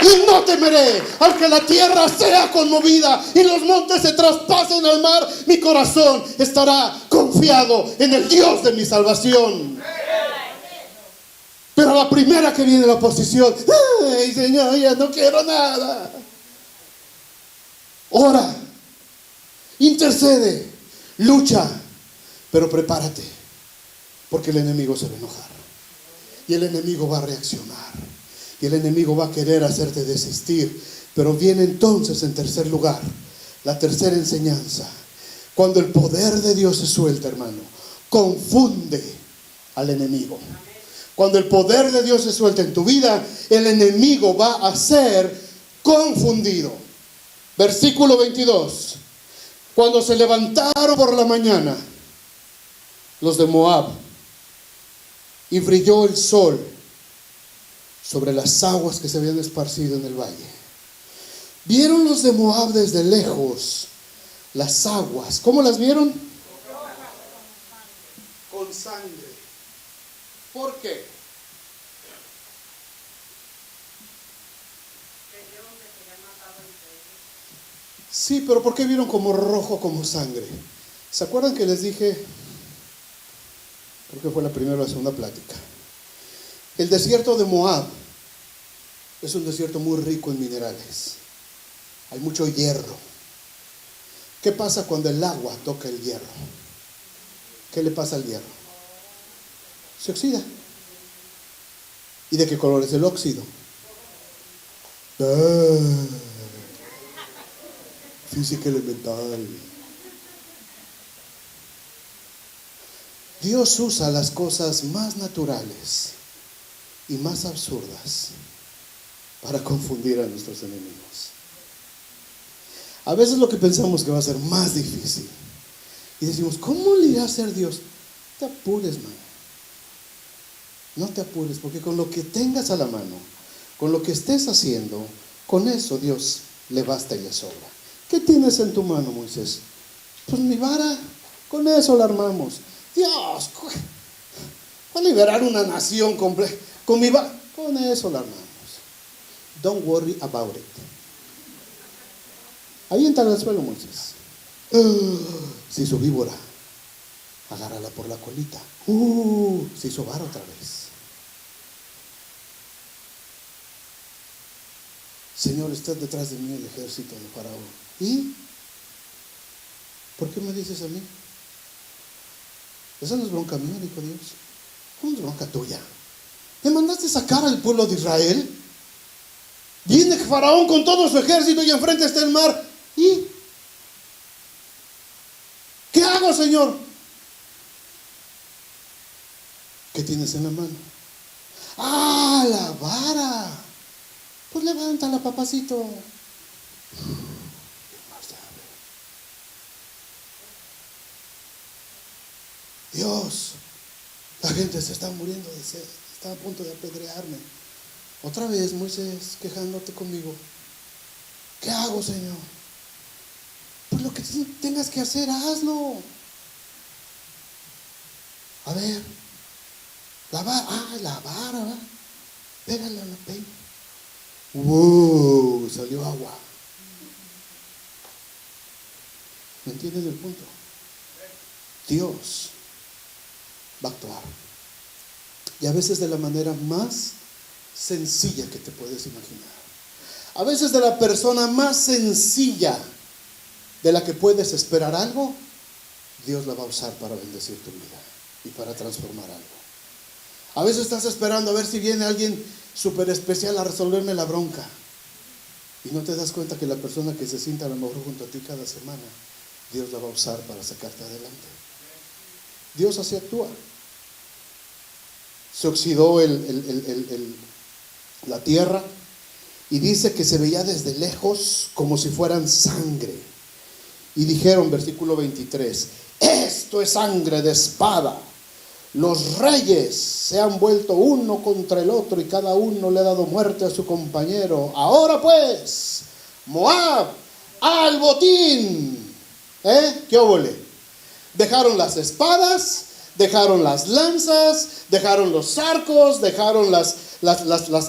Y no temeré, aunque la tierra sea conmovida y los montes se traspasen al mar, mi corazón estará confiado en el Dios de mi salvación. Pero a la primera que viene la oposición, ay Señor, ya no quiero nada. Ora, intercede, lucha, pero prepárate, porque el enemigo se va a enojar y el enemigo va a reaccionar. Y el enemigo va a querer hacerte desistir. Pero viene entonces, en tercer lugar, la tercera enseñanza. Cuando el poder de Dios se suelta, hermano, confunde al enemigo. Cuando el poder de Dios se suelta en tu vida, el enemigo va a ser confundido. Versículo 22. Cuando se levantaron por la mañana los de Moab, y brilló el sol sobre las aguas que se habían esparcido en el valle, vieron los de Moab desde lejos las aguas. ¿Cómo las vieron? Con sangre. ¿Por qué? Sí, pero ¿por qué vieron como rojo, como sangre? ¿Se acuerdan que les dije? Creo que fue la primera o la segunda plática. El desierto de Moab es un desierto muy rico en minerales. Hay mucho hierro. ¿Qué pasa cuando el agua toca el hierro? ¿Qué le pasa al hierro? Se oxida. ¿Y de qué color es el óxido? Física elemental. Dios usa las cosas más naturales y más absurdas para confundir a nuestros enemigos. A veces lo que pensamos que va a ser más difícil y decimos, ¿cómo le irá a hacer Dios? No te apures, mano. No te apures, porque con lo que tengas a la mano, con lo que estés haciendo, con eso Dios le basta y le sobra. ¿Qué tienes en tu mano, Moisés? Pues mi vara, con eso la armamos. Dios, va a liberar una nación completa. Con mi vara, con eso la armamos. Don't worry about it. Aviéntala al suelo, Moisés. Se hizo víbora. Agárrala por la colita. Se hizo vara otra vez. Señor, está detrás de mí el ejército de Faraón. ¿Y? ¿Por qué me dices a mí? Esa no es bronca mía, dijo Dios. ¿Cómo es bronca tuya? ¿Me mandaste sacar al pueblo de Israel? Viene Faraón con todo su ejército y enfrente está el mar. ¿Y? ¿Qué hago, Señor? ¿Qué tienes en la mano? ¡Ah, la vara! Pues levántala, papacito. Dios, la gente se está muriendo de sed, está a punto de apedrearme. Otra vez, Moisés, quejándote conmigo. ¿Qué hago, Señor? Pues lo que tengas que hacer, hazlo. A ver, la vara, ¿va? Pégale a la peña. ¡Wow! Salió agua. ¿Me entienden el punto? Dios va a actuar. Y a veces de la manera más sencilla que te puedes imaginar. A veces de la persona más sencilla de la que puedes esperar algo, Dios la va a usar para bendecir tu vida y para transformar algo. A veces estás esperando a ver si viene alguien súper especial a resolverme la bronca y no te das cuenta que la persona que se sienta a lo mejor junto a ti cada semana, Dios la va a usar para sacarte adelante. Dios así actúa. Se oxidó la tierra y dice que se veía desde lejos como si fueran sangre. Y dijeron, versículo 23, esto es sangre de espada. Los reyes se han vuelto uno contra el otro y cada uno le ha dado muerte a su compañero. Ahora pues, Moab, al botín. ¿Qué óvole? Dejaron las espadas, dejaron las lanzas, dejaron los arcos, dejaron las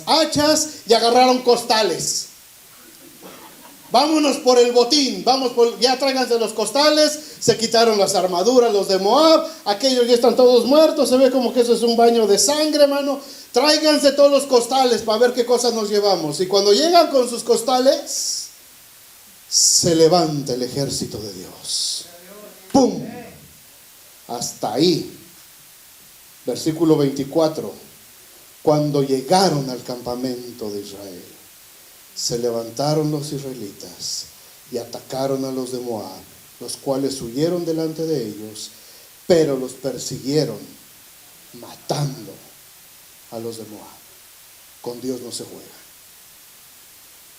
hachas y agarraron costales. Vámonos por el botín, ya tráiganse los costales. Se quitaron las armaduras los de Moab, aquellos ya están todos muertos, se ve como que eso es un baño de sangre, hermano. Tráiganse todos los costales para ver qué cosas nos llevamos. Y cuando llegan con sus costales, se levanta el ejército de Dios. ¡Pum! Hasta ahí. Versículo 24. Cuando llegaron al campamento de Israel, se levantaron los israelitas y atacaron a los de Moab, los cuales huyeron delante de ellos, pero los persiguieron, matando a los de Moab. Con Dios no se juega.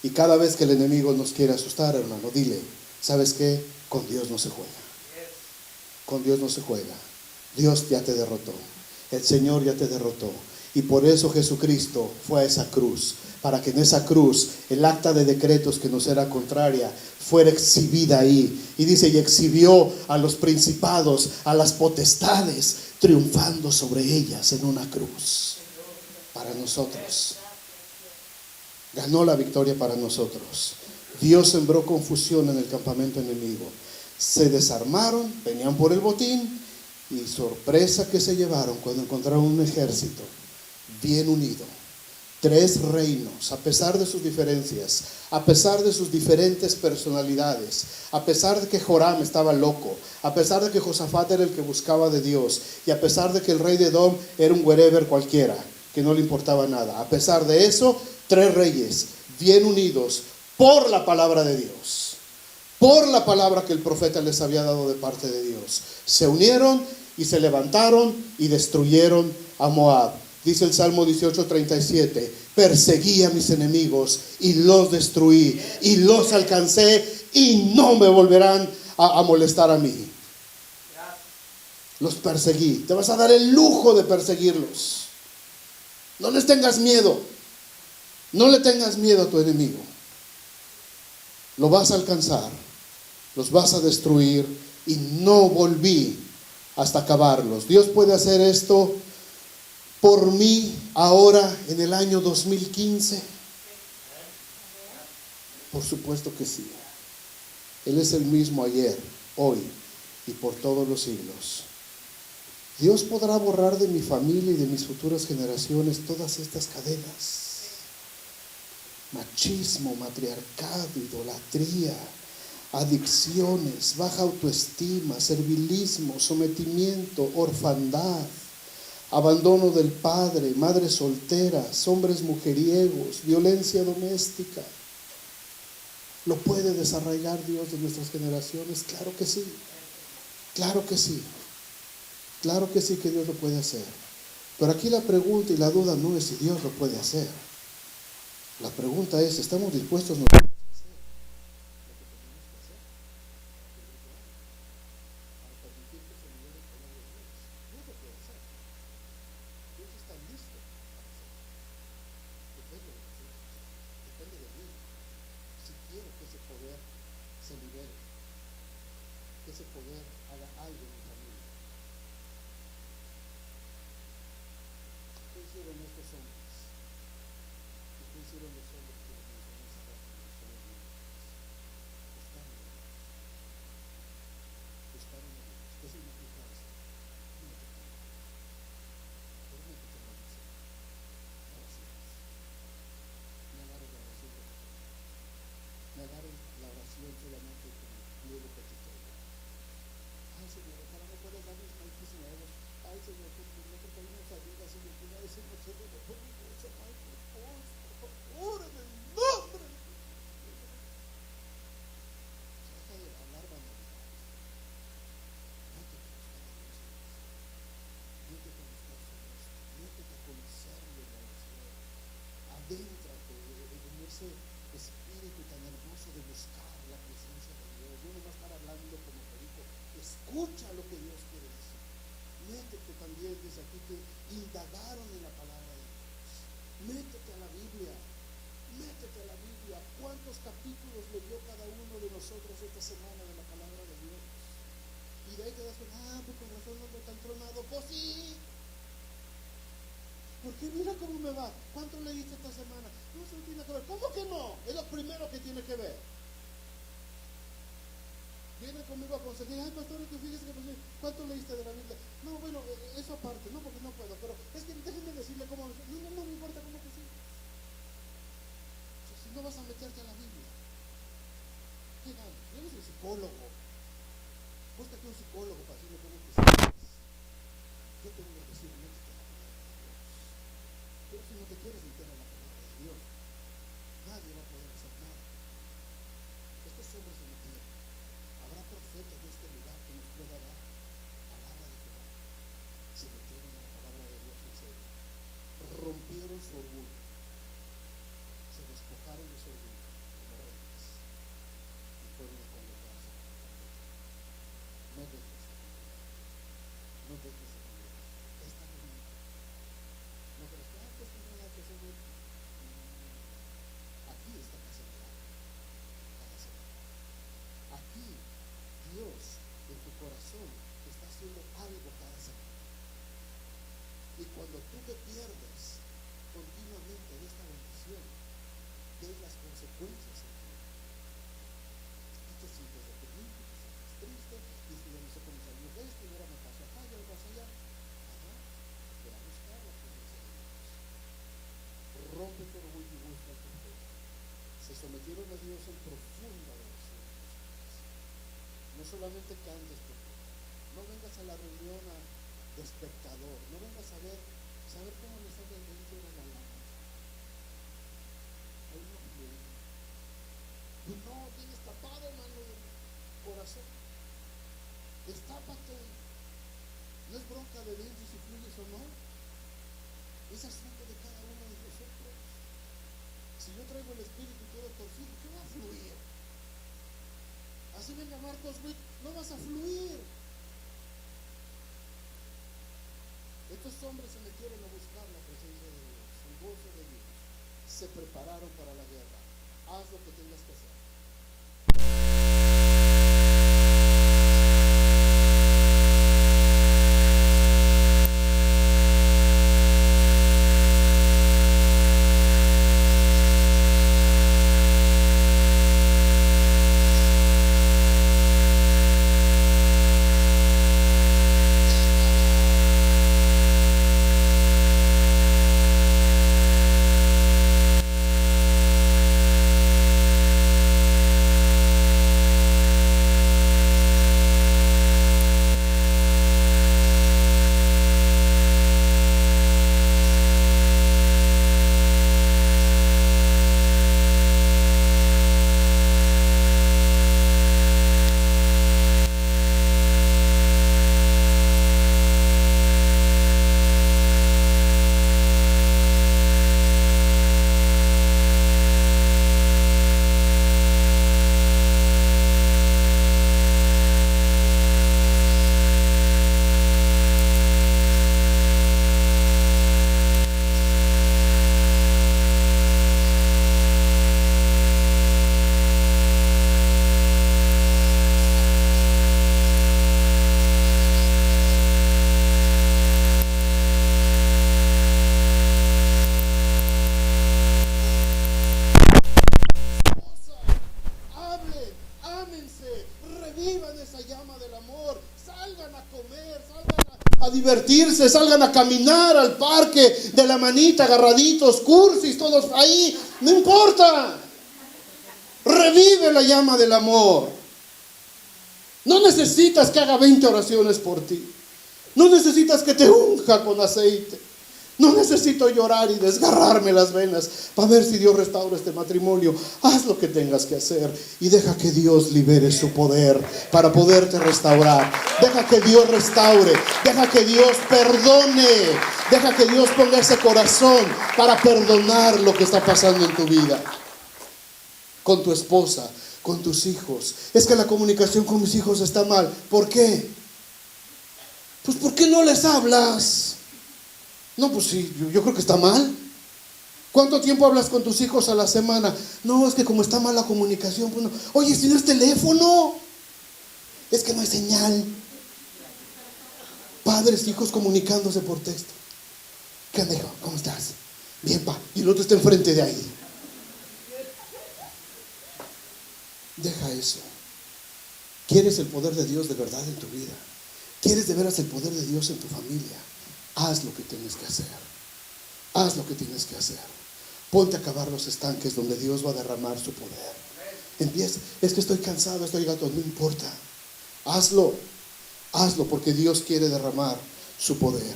Y cada vez que el enemigo nos quiere asustar, hermano, dile, ¿sabes qué? Con Dios no se juega. Con Dios no se juega. Dios ya te derrotó. El Señor ya te derrotó. Y por eso Jesucristo fue a esa cruz, para que en esa cruz el acta de decretos que nos era contraria fuera exhibida ahí. Y dice, y exhibió a los principados, a las potestades, triunfando sobre ellas en una cruz. Para nosotros. Ganó la victoria para nosotros. Dios sembró confusión en el campamento enemigo. Se desarmaron, venían por el botín, y sorpresa que se llevaron cuando encontraron un ejército bien unido. 3 reinos, a pesar de sus diferencias, a pesar de sus diferentes personalidades, a pesar de que Joram estaba loco, a pesar de que Josafat era el que buscaba de Dios, y a pesar de que el rey de Edom era un wherever cualquiera, que no le importaba nada. A pesar de eso, 3 reyes bien unidos por la palabra de Dios, por la palabra que el profeta les había dado de parte de Dios, se unieron y se levantaron y destruyeron a Moab. Dice el Salmo 18:37, perseguí a mis enemigos y los destruí y los alcancé y no me volverán a molestar a mí. Los perseguí. Te vas a dar el lujo de perseguirlos. No les tengas miedo. No le tengas miedo a tu enemigo. Lo vas a alcanzar. Los vas a destruir y no volví hasta acabarlos. Dios puede hacer esto por mí ahora en el año 2015. Por supuesto que sí. Él es el mismo ayer, hoy y por todos los siglos. Dios podrá borrar de mi familia y de mis futuras generaciones todas estas cadenas. Machismo, matriarcado, idolatría, adicciones, baja autoestima, servilismo, sometimiento, orfandad, abandono del padre, madres solteras, hombres mujeriegos, violencia doméstica. ¿Lo puede desarraigar Dios de nuestras generaciones? Claro que sí. Claro que sí. Claro que sí que Dios lo puede hacer. Pero aquí la pregunta y la duda no es si Dios lo puede hacer. La pregunta es, ¿estamos dispuestos nosotros a hacer lo que tenemos que hacer? Para permitir que se libere el poder de Dios. Dios lo puede hacer. Dios está listo para hacerlo. Depende de nosotros. Depende de mí. Si quiero que ese poder se libere, que ese poder haga algo en mi familia. ¿Qué hicieron estos hombres? ¿Qué hicieron los hombres que los mencioné hace rato? Buscaron a Dios. ¿Qué significa esto? Permítete la oración. Me agarro la oración. Me agarro la oración solamente como pliego petitorio. Ay, Señor, ojalá me puedas dar mis Michael nuevos. Ay, Señor, que no te pedimos ayuda, Señor, que una vez se nos cede de todo mi cosa, Michael. Por favor, en el nombre de Dios. Deja de hablar banalidades. Métete a buscar su rostro. Métete a conocerlo en la oración. Adéntrate en ese espíritu tan hermoso de buscar la presencia de Dios. No va a estar hablando como perico. Escucha lo que Dios quiere decir. Métete también, dice aquí, que indagaron en la palabra de Dios. Métete a la Biblia. Métete a la Biblia. ¿Cuántos capítulos leyó cada uno de nosotros esta semana de la palabra de Dios? Y de ahí te das cuenta, pues con razón no ando tan tronado. Pues sí. Porque mira cómo me va. ¿Cuánto leíste esta semana? No, eso no tiene que ver. ¿Cómo que no? Es lo primero que tiene que ver. Viene conmigo a conseguir, ay pastor, que fíjese que ¿cuánto leíste de la Biblia? No, bueno, eso aparte, no, porque no puedo, pero es que déjenme decirle cómo. No me importa cómo que sí. O sea, si no vas a meterte a la Biblia, ¿qué ganas? Yo no soy psicólogo. Cuesta que un psicólogo para decirle cómo que sí. Yo tengo que decir, métete a la palabra de Dios. Pero si no te quieres meter a la palabra de Dios, nadie va a poder hacer nada. Estos hombres se metieron. Habrá profetas de este lugar que nos pueda dar palabra de Jehová. Se metieron a la palabra de Dios en serio. Rompieron su orgullo. Se despojaron de su orgullo como reyes. Y fueron a congregarse. No dejes de congregar. No dejes de congregar. Esta reunión. No crees que pues no hay nada que hacer. Aquí está la semana. Cada semana. Aquí Dios en tu corazón está haciendo algo cada semana. Y cuando tú te pierdes continuamente de esta bendición, ves las consecuencias en tu vida. Y te sientes deprimido, te sientes triste, y dices, ya no sé cómo salir de esto, y ahora me paso acá, y ahora paso allá. Allá, ve a buscar la presencia de Dios. Rompe tu orgullo y busca tu fe. Se sometieron a Dios en profunda oración. No solamente cantes por ti. No vengas a la reunión de espectador. No vengas a ver, saber cómo le están vendiendo una alabanza. Hay una bien. Y no tienes tapado, hermano, el corazón. Destápate. No es bronca de Dios si fluyes o no. Es asunto de cada uno de nosotros. Si yo traigo el espíritu todo torcido, ¿qué va a fluir? Así venga Marcos Witt, no vas a fluir. Estos hombres se metieron a buscar la presencia de Dios, el gozo de Dios. Se prepararon para la guerra. Haz lo que tengas que hacer. Divertirse, salgan a caminar al parque de la manita, agarraditos, cursis, todos ahí, no importa. Revive la llama del amor. No necesitas que haga 20 oraciones por ti. No necesitas que te unja con aceite. No necesito llorar y desgarrarme las venas para ver si Dios restaura este matrimonio. Haz lo que tengas que hacer y deja que Dios libere su poder para poderte restaurar. Deja que Dios restaure, deja que Dios perdone, deja que Dios ponga ese corazón para perdonar lo que está pasando en tu vida. Con tu esposa, con tus hijos. Es que la comunicación con mis hijos está mal. ¿Por qué? Pues ¿por qué no les hablas? No, pues sí, yo creo que está mal. ¿Cuánto tiempo hablas con tus hijos a la semana? No, es que como está mal la comunicación, pues no. Oye, si no es teléfono, es que no hay señal. Padres, hijos comunicándose por texto. ¿Qué onda, hijo? ¿Cómo estás? Bien, pa. Y el otro está enfrente de ahí. Deja eso. ¿Quieres el poder de Dios de verdad en tu vida? ¿Quieres de veras el poder de Dios en tu familia? Haz lo que tienes que hacer. Haz lo que tienes que hacer. Ponte a cavar los estanques donde Dios va a derramar su poder. Empieza. Es que estoy cansado, estoy gato. No importa. Hazlo. Hazlo porque Dios quiere derramar su poder.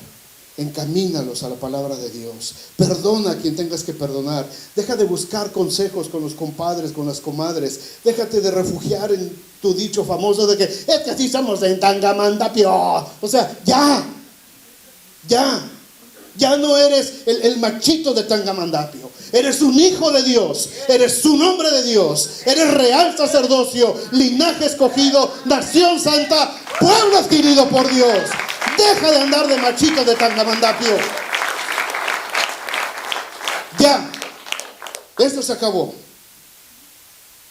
Encamínalos a la palabra de Dios. Perdona a quien tengas que perdonar. Deja de buscar consejos con los compadres, con las comadres. Déjate de refugiar en tu dicho famoso de que es que así somos en Tangamandapio. O sea, ya no eres el machito de Tangamandapio. Eres un hijo de Dios, eres un hombre de Dios, eres real sacerdocio, linaje escogido, nación santa, pueblo adquirido por Dios. Deja de andar de machito de Tangamandapio. Ya, esto se acabó.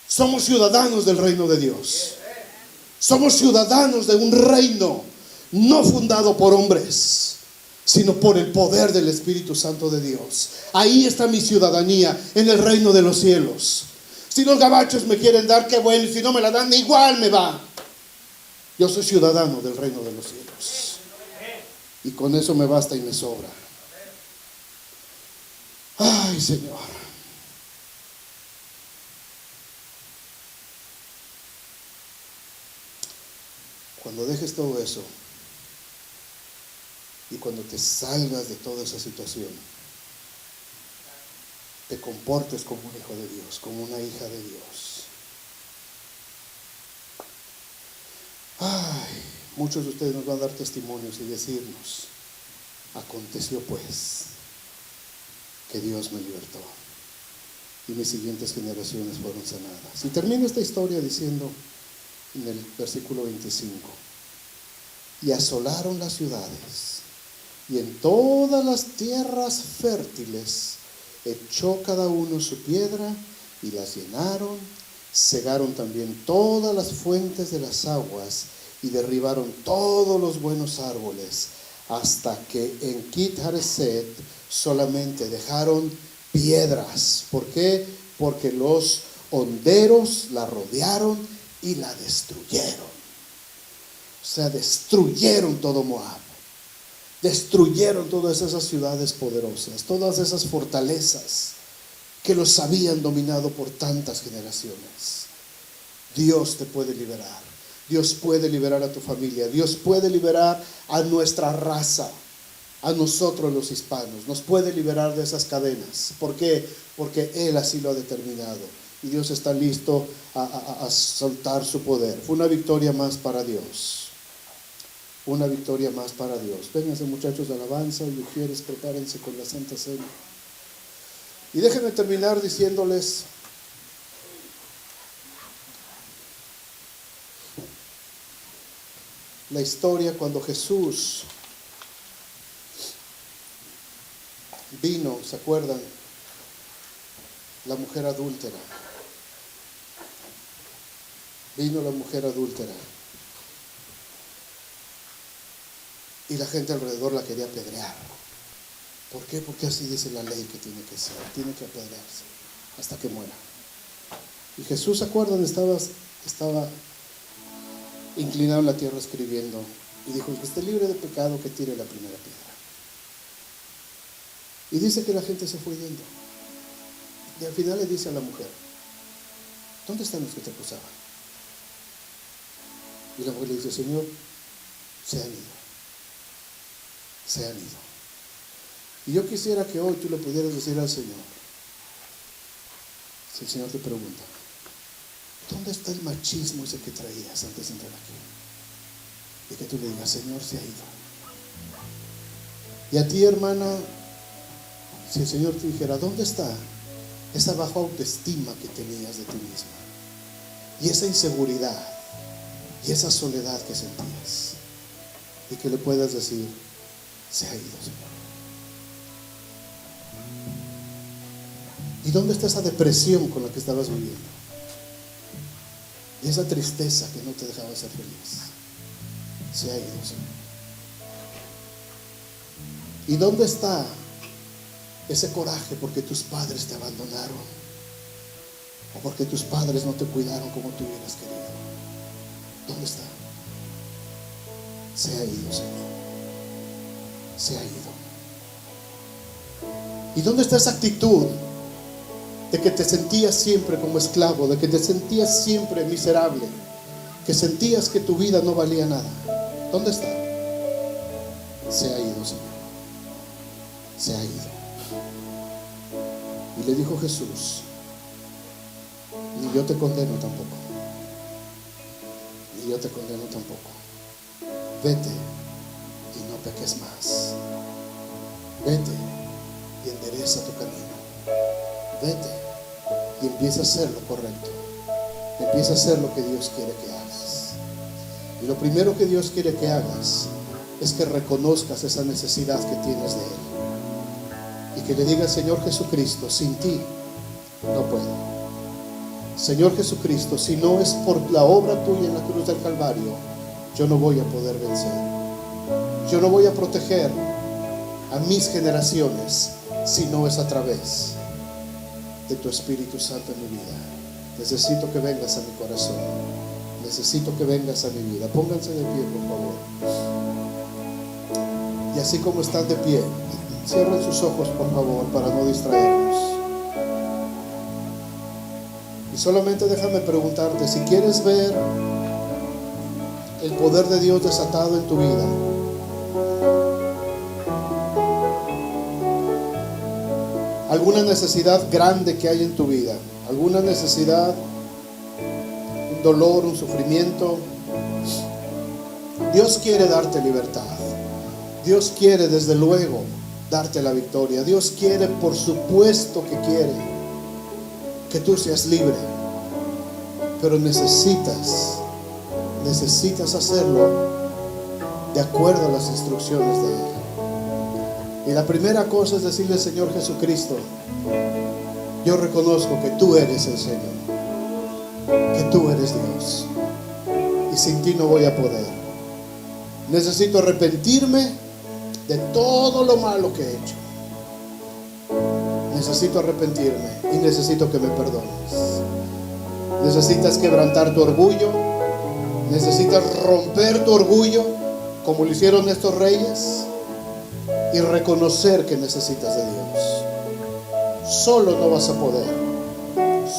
Somos ciudadanos del reino de Dios. Somos ciudadanos de un reino no fundado por hombres, sino por el poder del Espíritu Santo de Dios. Ahí está mi ciudadanía, en el reino de los cielos. Si los gabachos me quieren dar, qué bueno, y si no me la dan, igual me va. Yo soy ciudadano del reino de los cielos. Y con eso me basta y me sobra. Ay, Señor. Cuando dejes todo eso y cuando te salgas de toda esa situación, te comportes como un hijo de Dios, como una hija de Dios. Ay, muchos de ustedes nos van a dar testimonios y decirnos: aconteció pues que Dios me libertó. Y mis siguientes generaciones fueron sanadas. Y termina esta historia diciendo en el versículo 25: y asolaron las ciudades, y en todas las tierras fértiles echó cada uno su piedra y las llenaron. Cegaron también todas las fuentes de las aguas y derribaron todos los buenos árboles, hasta que en Kit Hareset solamente dejaron piedras. ¿Por qué? Porque los honderos la rodearon y la destruyeron. O sea, destruyeron todo Moab, destruyeron todas esas ciudades poderosas, todas esas fortalezas que los habían dominado por tantas generaciones. Dios te puede liberar. Dios puede liberar a tu familia. Dios puede liberar a nuestra raza, a nosotros los hispanos. Nos puede liberar de esas cadenas. ¿Por qué? Porque Él así lo ha determinado. Y Dios está listo a soltar su poder. Fue una victoria más para Dios. Una victoria más para Dios. Vénganse, muchachos de alabanza, y mujeres, prepárense con la Santa Cena. Y déjenme terminar diciéndoles la historia cuando Jesús vino, ¿se acuerdan? La mujer adúltera. Vino la mujer adúltera. Y la gente alrededor la quería apedrear. ¿Por qué? Porque así dice la ley que tiene que ser. Tiene que apedrearse hasta que muera. Y Jesús, ¿se acuerdan? Estaba inclinado en la tierra escribiendo. Y dijo: el que esté libre de pecado, que tire la primera piedra. Y dice que la gente se fue yendo. Y al final le dice a la mujer: ¿dónde están los que te acusaban? Y la mujer le dice: Señor, se han ido. Se han ido. Y yo quisiera que hoy tú le pudieras decir al Señor, si el Señor te pregunta: ¿dónde está el machismo ese que traías antes de entrar aquí? Y que tú le digas: Señor, se ha ido. Y a ti, hermana, si el Señor te dijera: ¿dónde está esa baja autoestima que tenías de ti misma? Y esa inseguridad, y esa soledad que sentías. Y que le puedas decir: se ha ido, Señor. ¿Y dónde está esa depresión con la que estabas viviendo? Y esa tristeza que no te dejaba ser feliz. Se ha ido, Señor. ¿Y dónde está ese coraje porque tus padres te abandonaron? O porque tus padres no te cuidaron como tú hubieras querido. ¿Dónde está? Se ha ido, Señor. Se ha ido. ¿Y dónde está esa actitud de que te sentías siempre como esclavo, de que te sentías siempre miserable, que sentías que tu vida no valía nada? ¿Dónde está? Se ha ido, Señor. Se ha ido. Y le dijo Jesús: ni yo te condeno tampoco. Ni yo te condeno tampoco. Vete y no peques más. Vete y endereza tu camino. Vete y empieza a hacer lo correcto. Empieza a hacer lo que Dios quiere que hagas. Y lo primero que Dios quiere que hagas es que reconozcas esa necesidad que tienes de Él. Y que le digas: Señor Jesucristo, sin ti no puedo. Señor Jesucristo, si no es por la obra tuya en la cruz del Calvario, yo no voy a poder vencer. Yo no voy a proteger a mis generaciones si no es a través de tu Espíritu Santo en mi vida. Necesito que vengas a mi corazón. Necesito que vengas a mi vida. Pónganse de pie, por favor. Y así como están de pie, cierren sus ojos, por favor, para no distraernos. Y solamente déjame preguntarte: si quieres ver el poder de Dios desatado en tu vida, alguna necesidad grande que hay en tu vida, alguna necesidad, un dolor, un sufrimiento, Dios quiere darte libertad. Dios quiere, desde luego, darte la victoria. Dios quiere, por supuesto que quiere, que tú seas libre, pero necesitas hacerlo de acuerdo a las instrucciones de Él. Y la primera cosa es decirle: Señor Jesucristo, yo reconozco que tú eres el Señor, que tú eres Dios, y sin ti no voy a poder. Necesito arrepentirme de todo lo malo que he hecho. Necesito arrepentirme y necesito que me perdones. Necesitas quebrantar tu orgullo. Necesitas romper tu orgullo, como lo hicieron estos reyes, y reconocer que necesitas de Dios. Solo no vas a poder,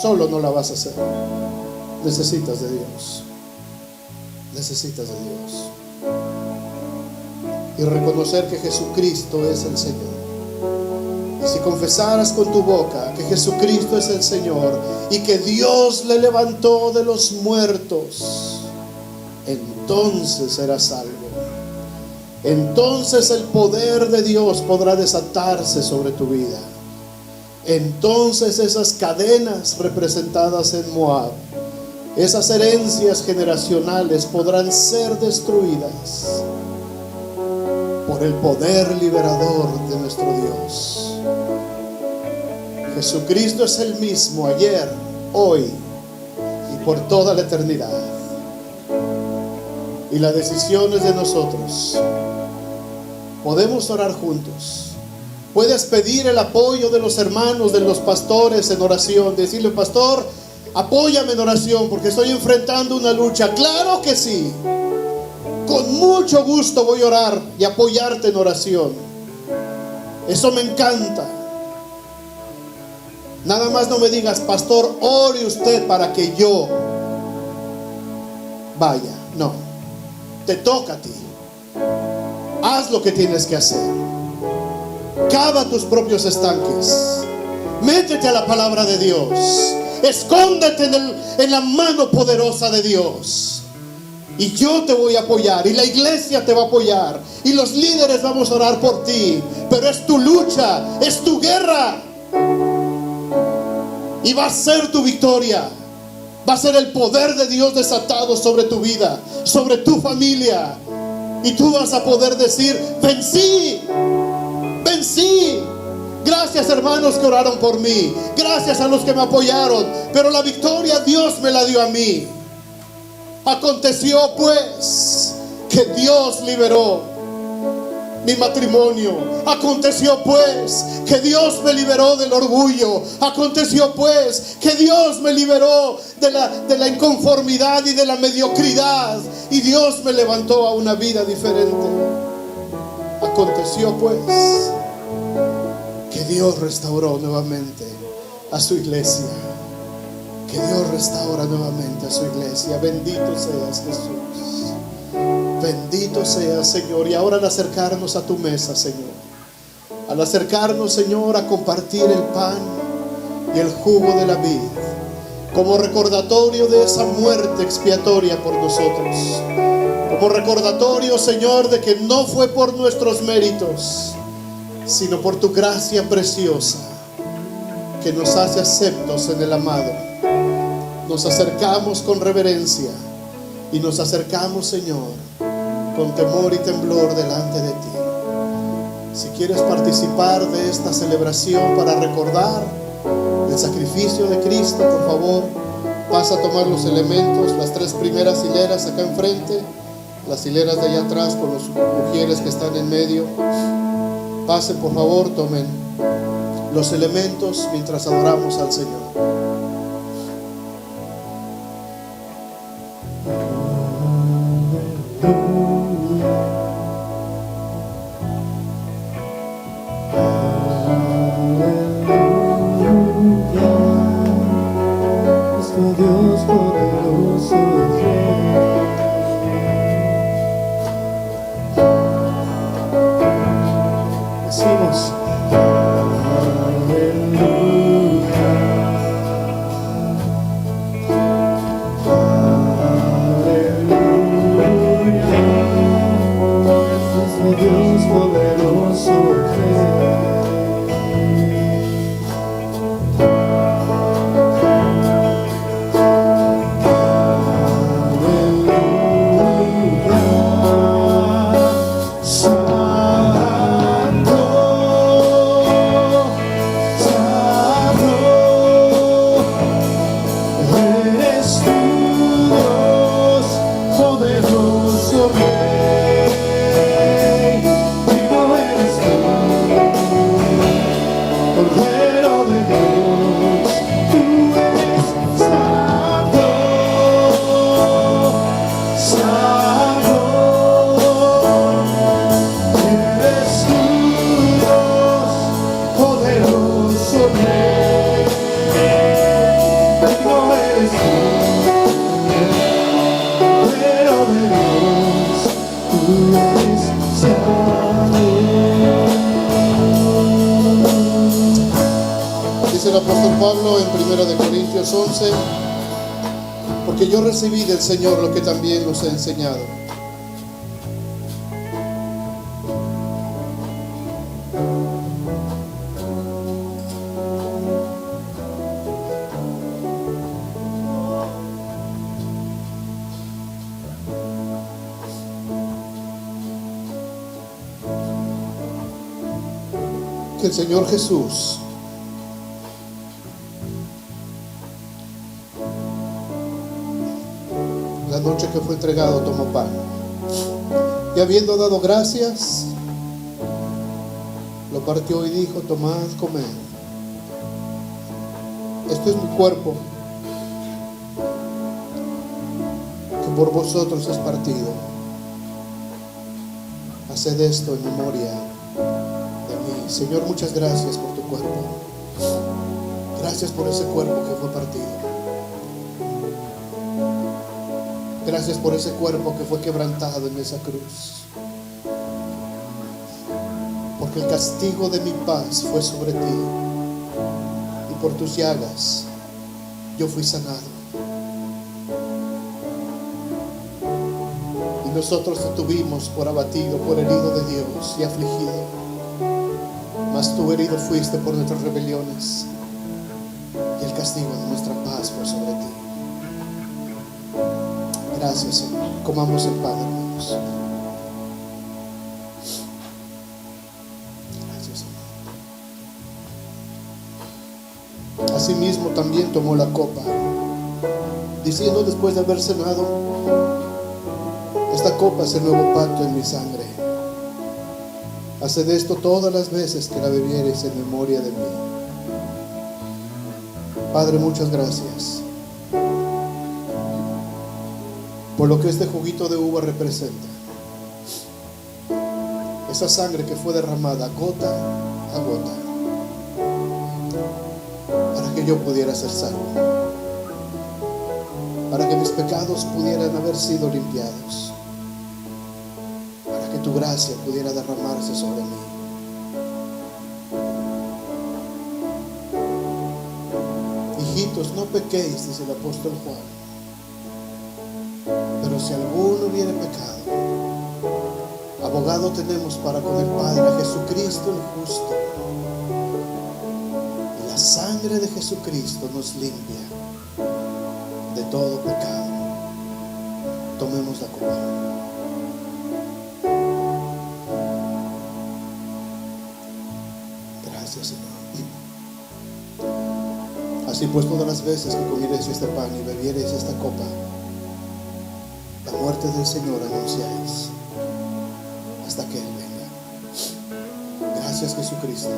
solo no la vas a hacer. Necesitas de Dios. Necesitas de Dios. Y reconocer que Jesucristo es el Señor. Y si confesaras con tu boca que Jesucristo es el Señor y que Dios le levantó de los muertos, entonces serás salvo. Entonces el poder de Dios podrá desatarse sobre tu vida. Entonces esas cadenas representadas en Moab, esas herencias generacionales podrán ser destruidas por el poder liberador de nuestro Dios. Jesucristo es el mismo ayer, hoy y por toda la eternidad. Y la decisión es de nosotros. Podemos orar juntos. Puedes pedir el apoyo de los hermanos, de los pastores en oración. Decirle: pastor, apóyame en oración porque estoy enfrentando una lucha. Claro que sí. Con mucho gusto voy a orar y apoyarte en oración. Eso me encanta. Nada más no me digas: pastor, ore usted para que yo vaya. No, te toca a ti. Haz lo que tienes que hacer. Cava tus propios estanques. Métete a la palabra de Dios. Escóndete en la mano poderosa de Dios. Y yo te voy a apoyar, y la iglesia te va a apoyar, y los líderes vamos a orar por ti. Pero es tu lucha, es tu guerra, y va a ser tu victoria. Va a ser el poder de Dios desatado sobre tu vida, sobre tu familia, y tú vas a poder decir: vencí, vencí. Gracias, hermanos, que oraron por mí. Gracias a los que me apoyaron, pero la victoria Dios me la dio a mí. Aconteció pues que Dios liberó mi matrimonio. Aconteció pues que Dios me liberó del orgullo. Aconteció pues que Dios me liberó de la inconformidad y de la mediocridad, y Dios me levantó a una vida diferente. Aconteció pues que Dios restauró nuevamente a su iglesia. Que Dios restaura nuevamente a su iglesia. Bendito seas, Jesús. Bendito seas, Señor. Y ahora, al acercarnos a tu mesa, Señor, al acercarnos, Señor, a compartir el pan y el jugo de la vid, como recordatorio de esa muerte expiatoria por nosotros, como recordatorio, Señor, de que no fue por nuestros méritos, sino por tu gracia preciosa que nos hace aceptos en el amado. Nos acercamos con reverencia y nos acercamos, Señor, con temor y temblor delante de ti. Si quieres participar de esta celebración para recordar el sacrificio de Cristo, por favor, pasa a tomar los elementos, las 3 primeras hileras acá enfrente, las hileras de allá atrás con los mujeres que están en medio. Pasen, por favor, tomen los elementos mientras adoramos al Señor. Dios poderoso y fiel. Decimos: aleluya, aleluya. Pablo en 1 Corintios 11, porque yo recibí del Señor lo que también os he enseñado. Que el Señor Jesús la noche que fue entregado tomó pan y habiendo dado gracias lo partió y dijo: tomad, comed, esto es mi cuerpo que por vosotros es partido, haced esto en memoria de mí. Señor, muchas gracias por tu cuerpo, gracias por ese cuerpo que fue partido, gracias por ese cuerpo que fue quebrantado en esa cruz, porque el castigo de mi paz fue sobre ti y por tus llagas yo fui sanado. Y nosotros te tuvimos por abatido, por herido de Dios y afligido, mas tú herido fuiste por nuestras rebeliones y el castigo de nuestra paz fue sobre ti. Gracias, Señor. Comamos el pan, hermanos. Gracias, Señor. Asimismo también tomó la copa, diciendo después de haber cenado: esta copa es el nuevo pacto en mi sangre. Haced esto todas las veces que la bebiereis en memoria de mí. Padre, muchas gracias por lo que este juguito de uva representa. Esa sangre que fue derramada gota a gota para que yo pudiera ser salvo, para que mis pecados pudieran haber sido limpiados, para que tu gracia pudiera derramarse sobre mí. Hijitos, no pequéis, dice el apóstol Juan. Pero si alguno hubiere pecado, abogado tenemos para con el Padre, a Jesucristo el justo. Y la sangre de Jesucristo nos limpia de todo pecado. Tomemos la copa. Gracias, Señor. Así pues, todas las veces que comiereis este pan y bebiereis esta copa, la muerte del Señor anunciáis hasta que Él venga. Gracias, Jesucristo.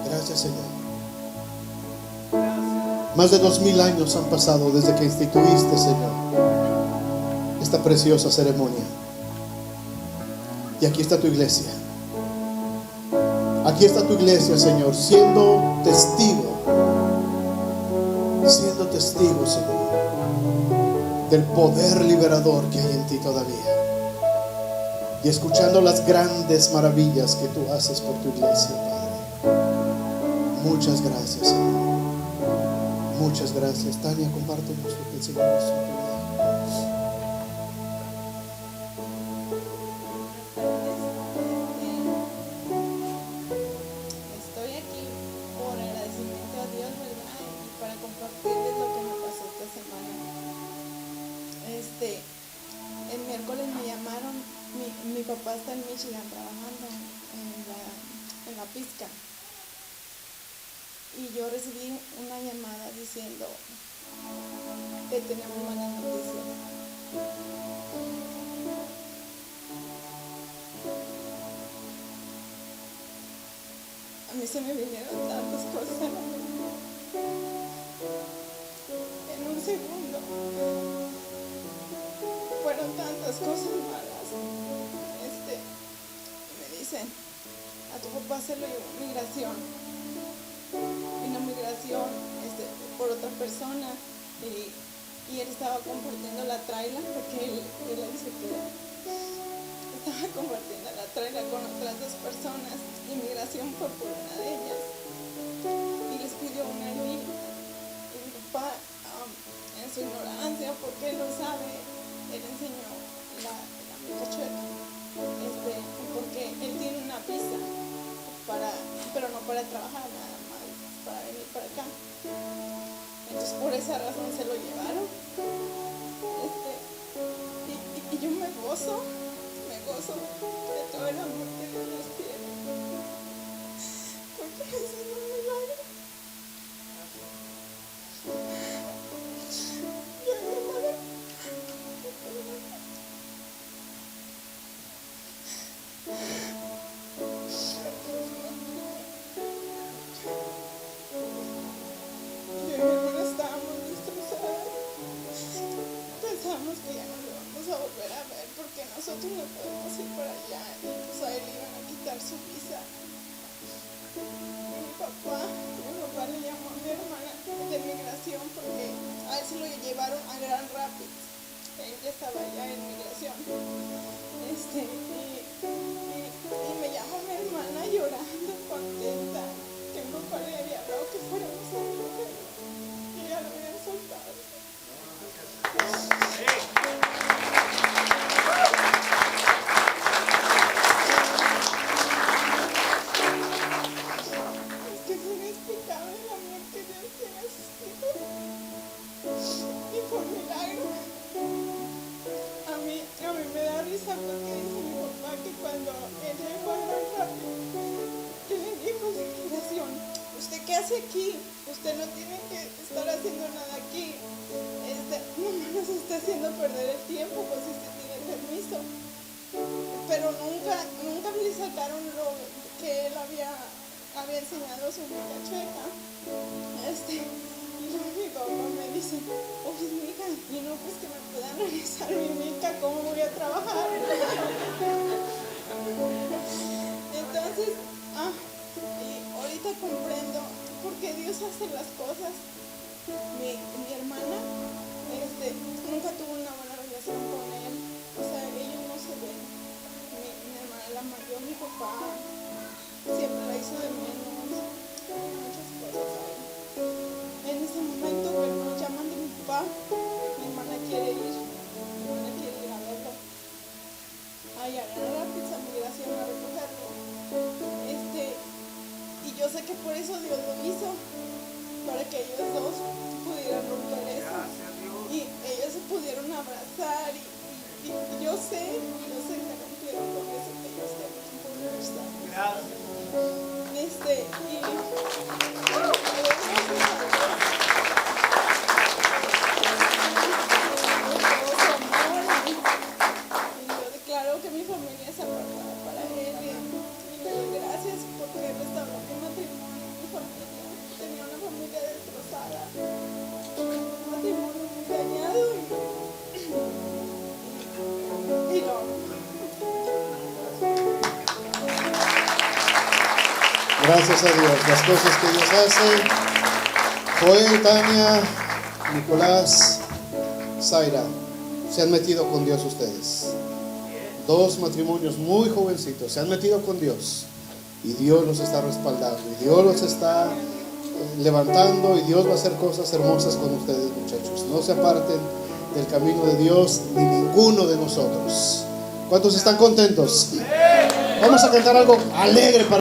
Gracias, Señor. Más de 2000 años han pasado desde que instituiste, Señor, esta preciosa ceremonia. Y aquí está tu iglesia. Aquí está tu iglesia, Señor, siendo testigo, Señor, del poder liberador que hay en ti todavía, y escuchando las grandes maravillas que tú haces por tu iglesia, Padre. Muchas gracias, Señor. Muchas gracias. Tania, compártenos lo que el Señor hizo en tu vida. Estoy aquí por agradecimiento a Dios, ¿verdad? Y para compartirles lo que me pasó esta semana. El miércoles me llamaron, mi papá está en Michigan trabajando en la pizca. Y yo recibí una llamada diciendo: te tenemos malas noticias. A mí se me vinieron tantas cosas a la mente. En un segundo fueron tantas cosas malas. Me dicen: a tu papá se lo llevó migración. Vino migración por otra persona y él estaba compartiendo la traila, porque él dice que estaba compartiendo la traila con otras dos personas. Inmigración fue por una de ellas y les pidió una niña. papá, en su ignorancia, porque él no sabe, él enseñó la mica chueca, porque él tiene una visa, pero no para trabajar, nada más para venir para acá. Entonces por esa razón se lo llevaron. Y yo me gozo de todo el amor que Dios nos tiene, porque es un milagro. Y a mi hermana, estábamos destrozadas. Pensamos que ya no lo vamos a volver a ver porque nosotros no podemos ir para allá y pues a él le iban a quitar su visa. Mi papá le llamó a mi hermana de migración porque a él se lo llevaron a Grand Rapids. Él ya estaba allá en migración. Y me llamó mi hermana llorando, contenta, que mi papá le había hablado que fuéramos a México y ya lo habían soltado. Es que es inexplicable el amor que Dios tiene a sus hijos. Y por milagro. A mí me da risa porque dice mi papá que cuando él llegó a Gran Rápido, que le dijo de migración: ¿usted qué hace aquí? Usted no tiene que estar haciendo nada aquí. Mamá nos está haciendo perder el tiempo, pues usted tiene permiso. Pero nunca le sacaron lo que él había enseñado su mica chueca. Y luego mi papá me dice: oye, mija, y no, pues que me puedan revisar mi mica, ¿cómo voy a trabajar? Entonces, y ahorita comprendo por qué Dios hace las cosas. Mi hermana nunca tuvo una buena relación con él, o sea, ellos no se ven. Mi hermana la mayor, mi papá siempre la hizo de menos, muchas cosas ahí. En ese momento que nos llaman de mi papá, mi hermana quiere ir a verlo. Allá a Gran Rapids, a migración, a recogerlo. Y yo sé que por eso Dios lo hizo, para que ellos dos pudieran romper eso. Y ellos se pudieron abrazar y yo sé que rompieron con eso que ellos tenían por estar. Y yo declaro que mi familia es apartada para él y le doy gracias porque restauró mi matrimonio, mi familia. Tenía una familia destrozada, un matrimonio muy dañado y lo amo. Gracias a Dios, las cosas que Dios hace. Joel, Tania, Nicolás, Zaira, se han metido con Dios ustedes. Dos matrimonios muy jovencitos, se han metido con Dios. Y Dios los está respaldando, y Dios los está levantando, y Dios va a hacer cosas hermosas con ustedes, muchachos. No se aparten del camino de Dios, ni ninguno de nosotros. ¿Cuántos están contentos? Vamos a cantar algo alegre para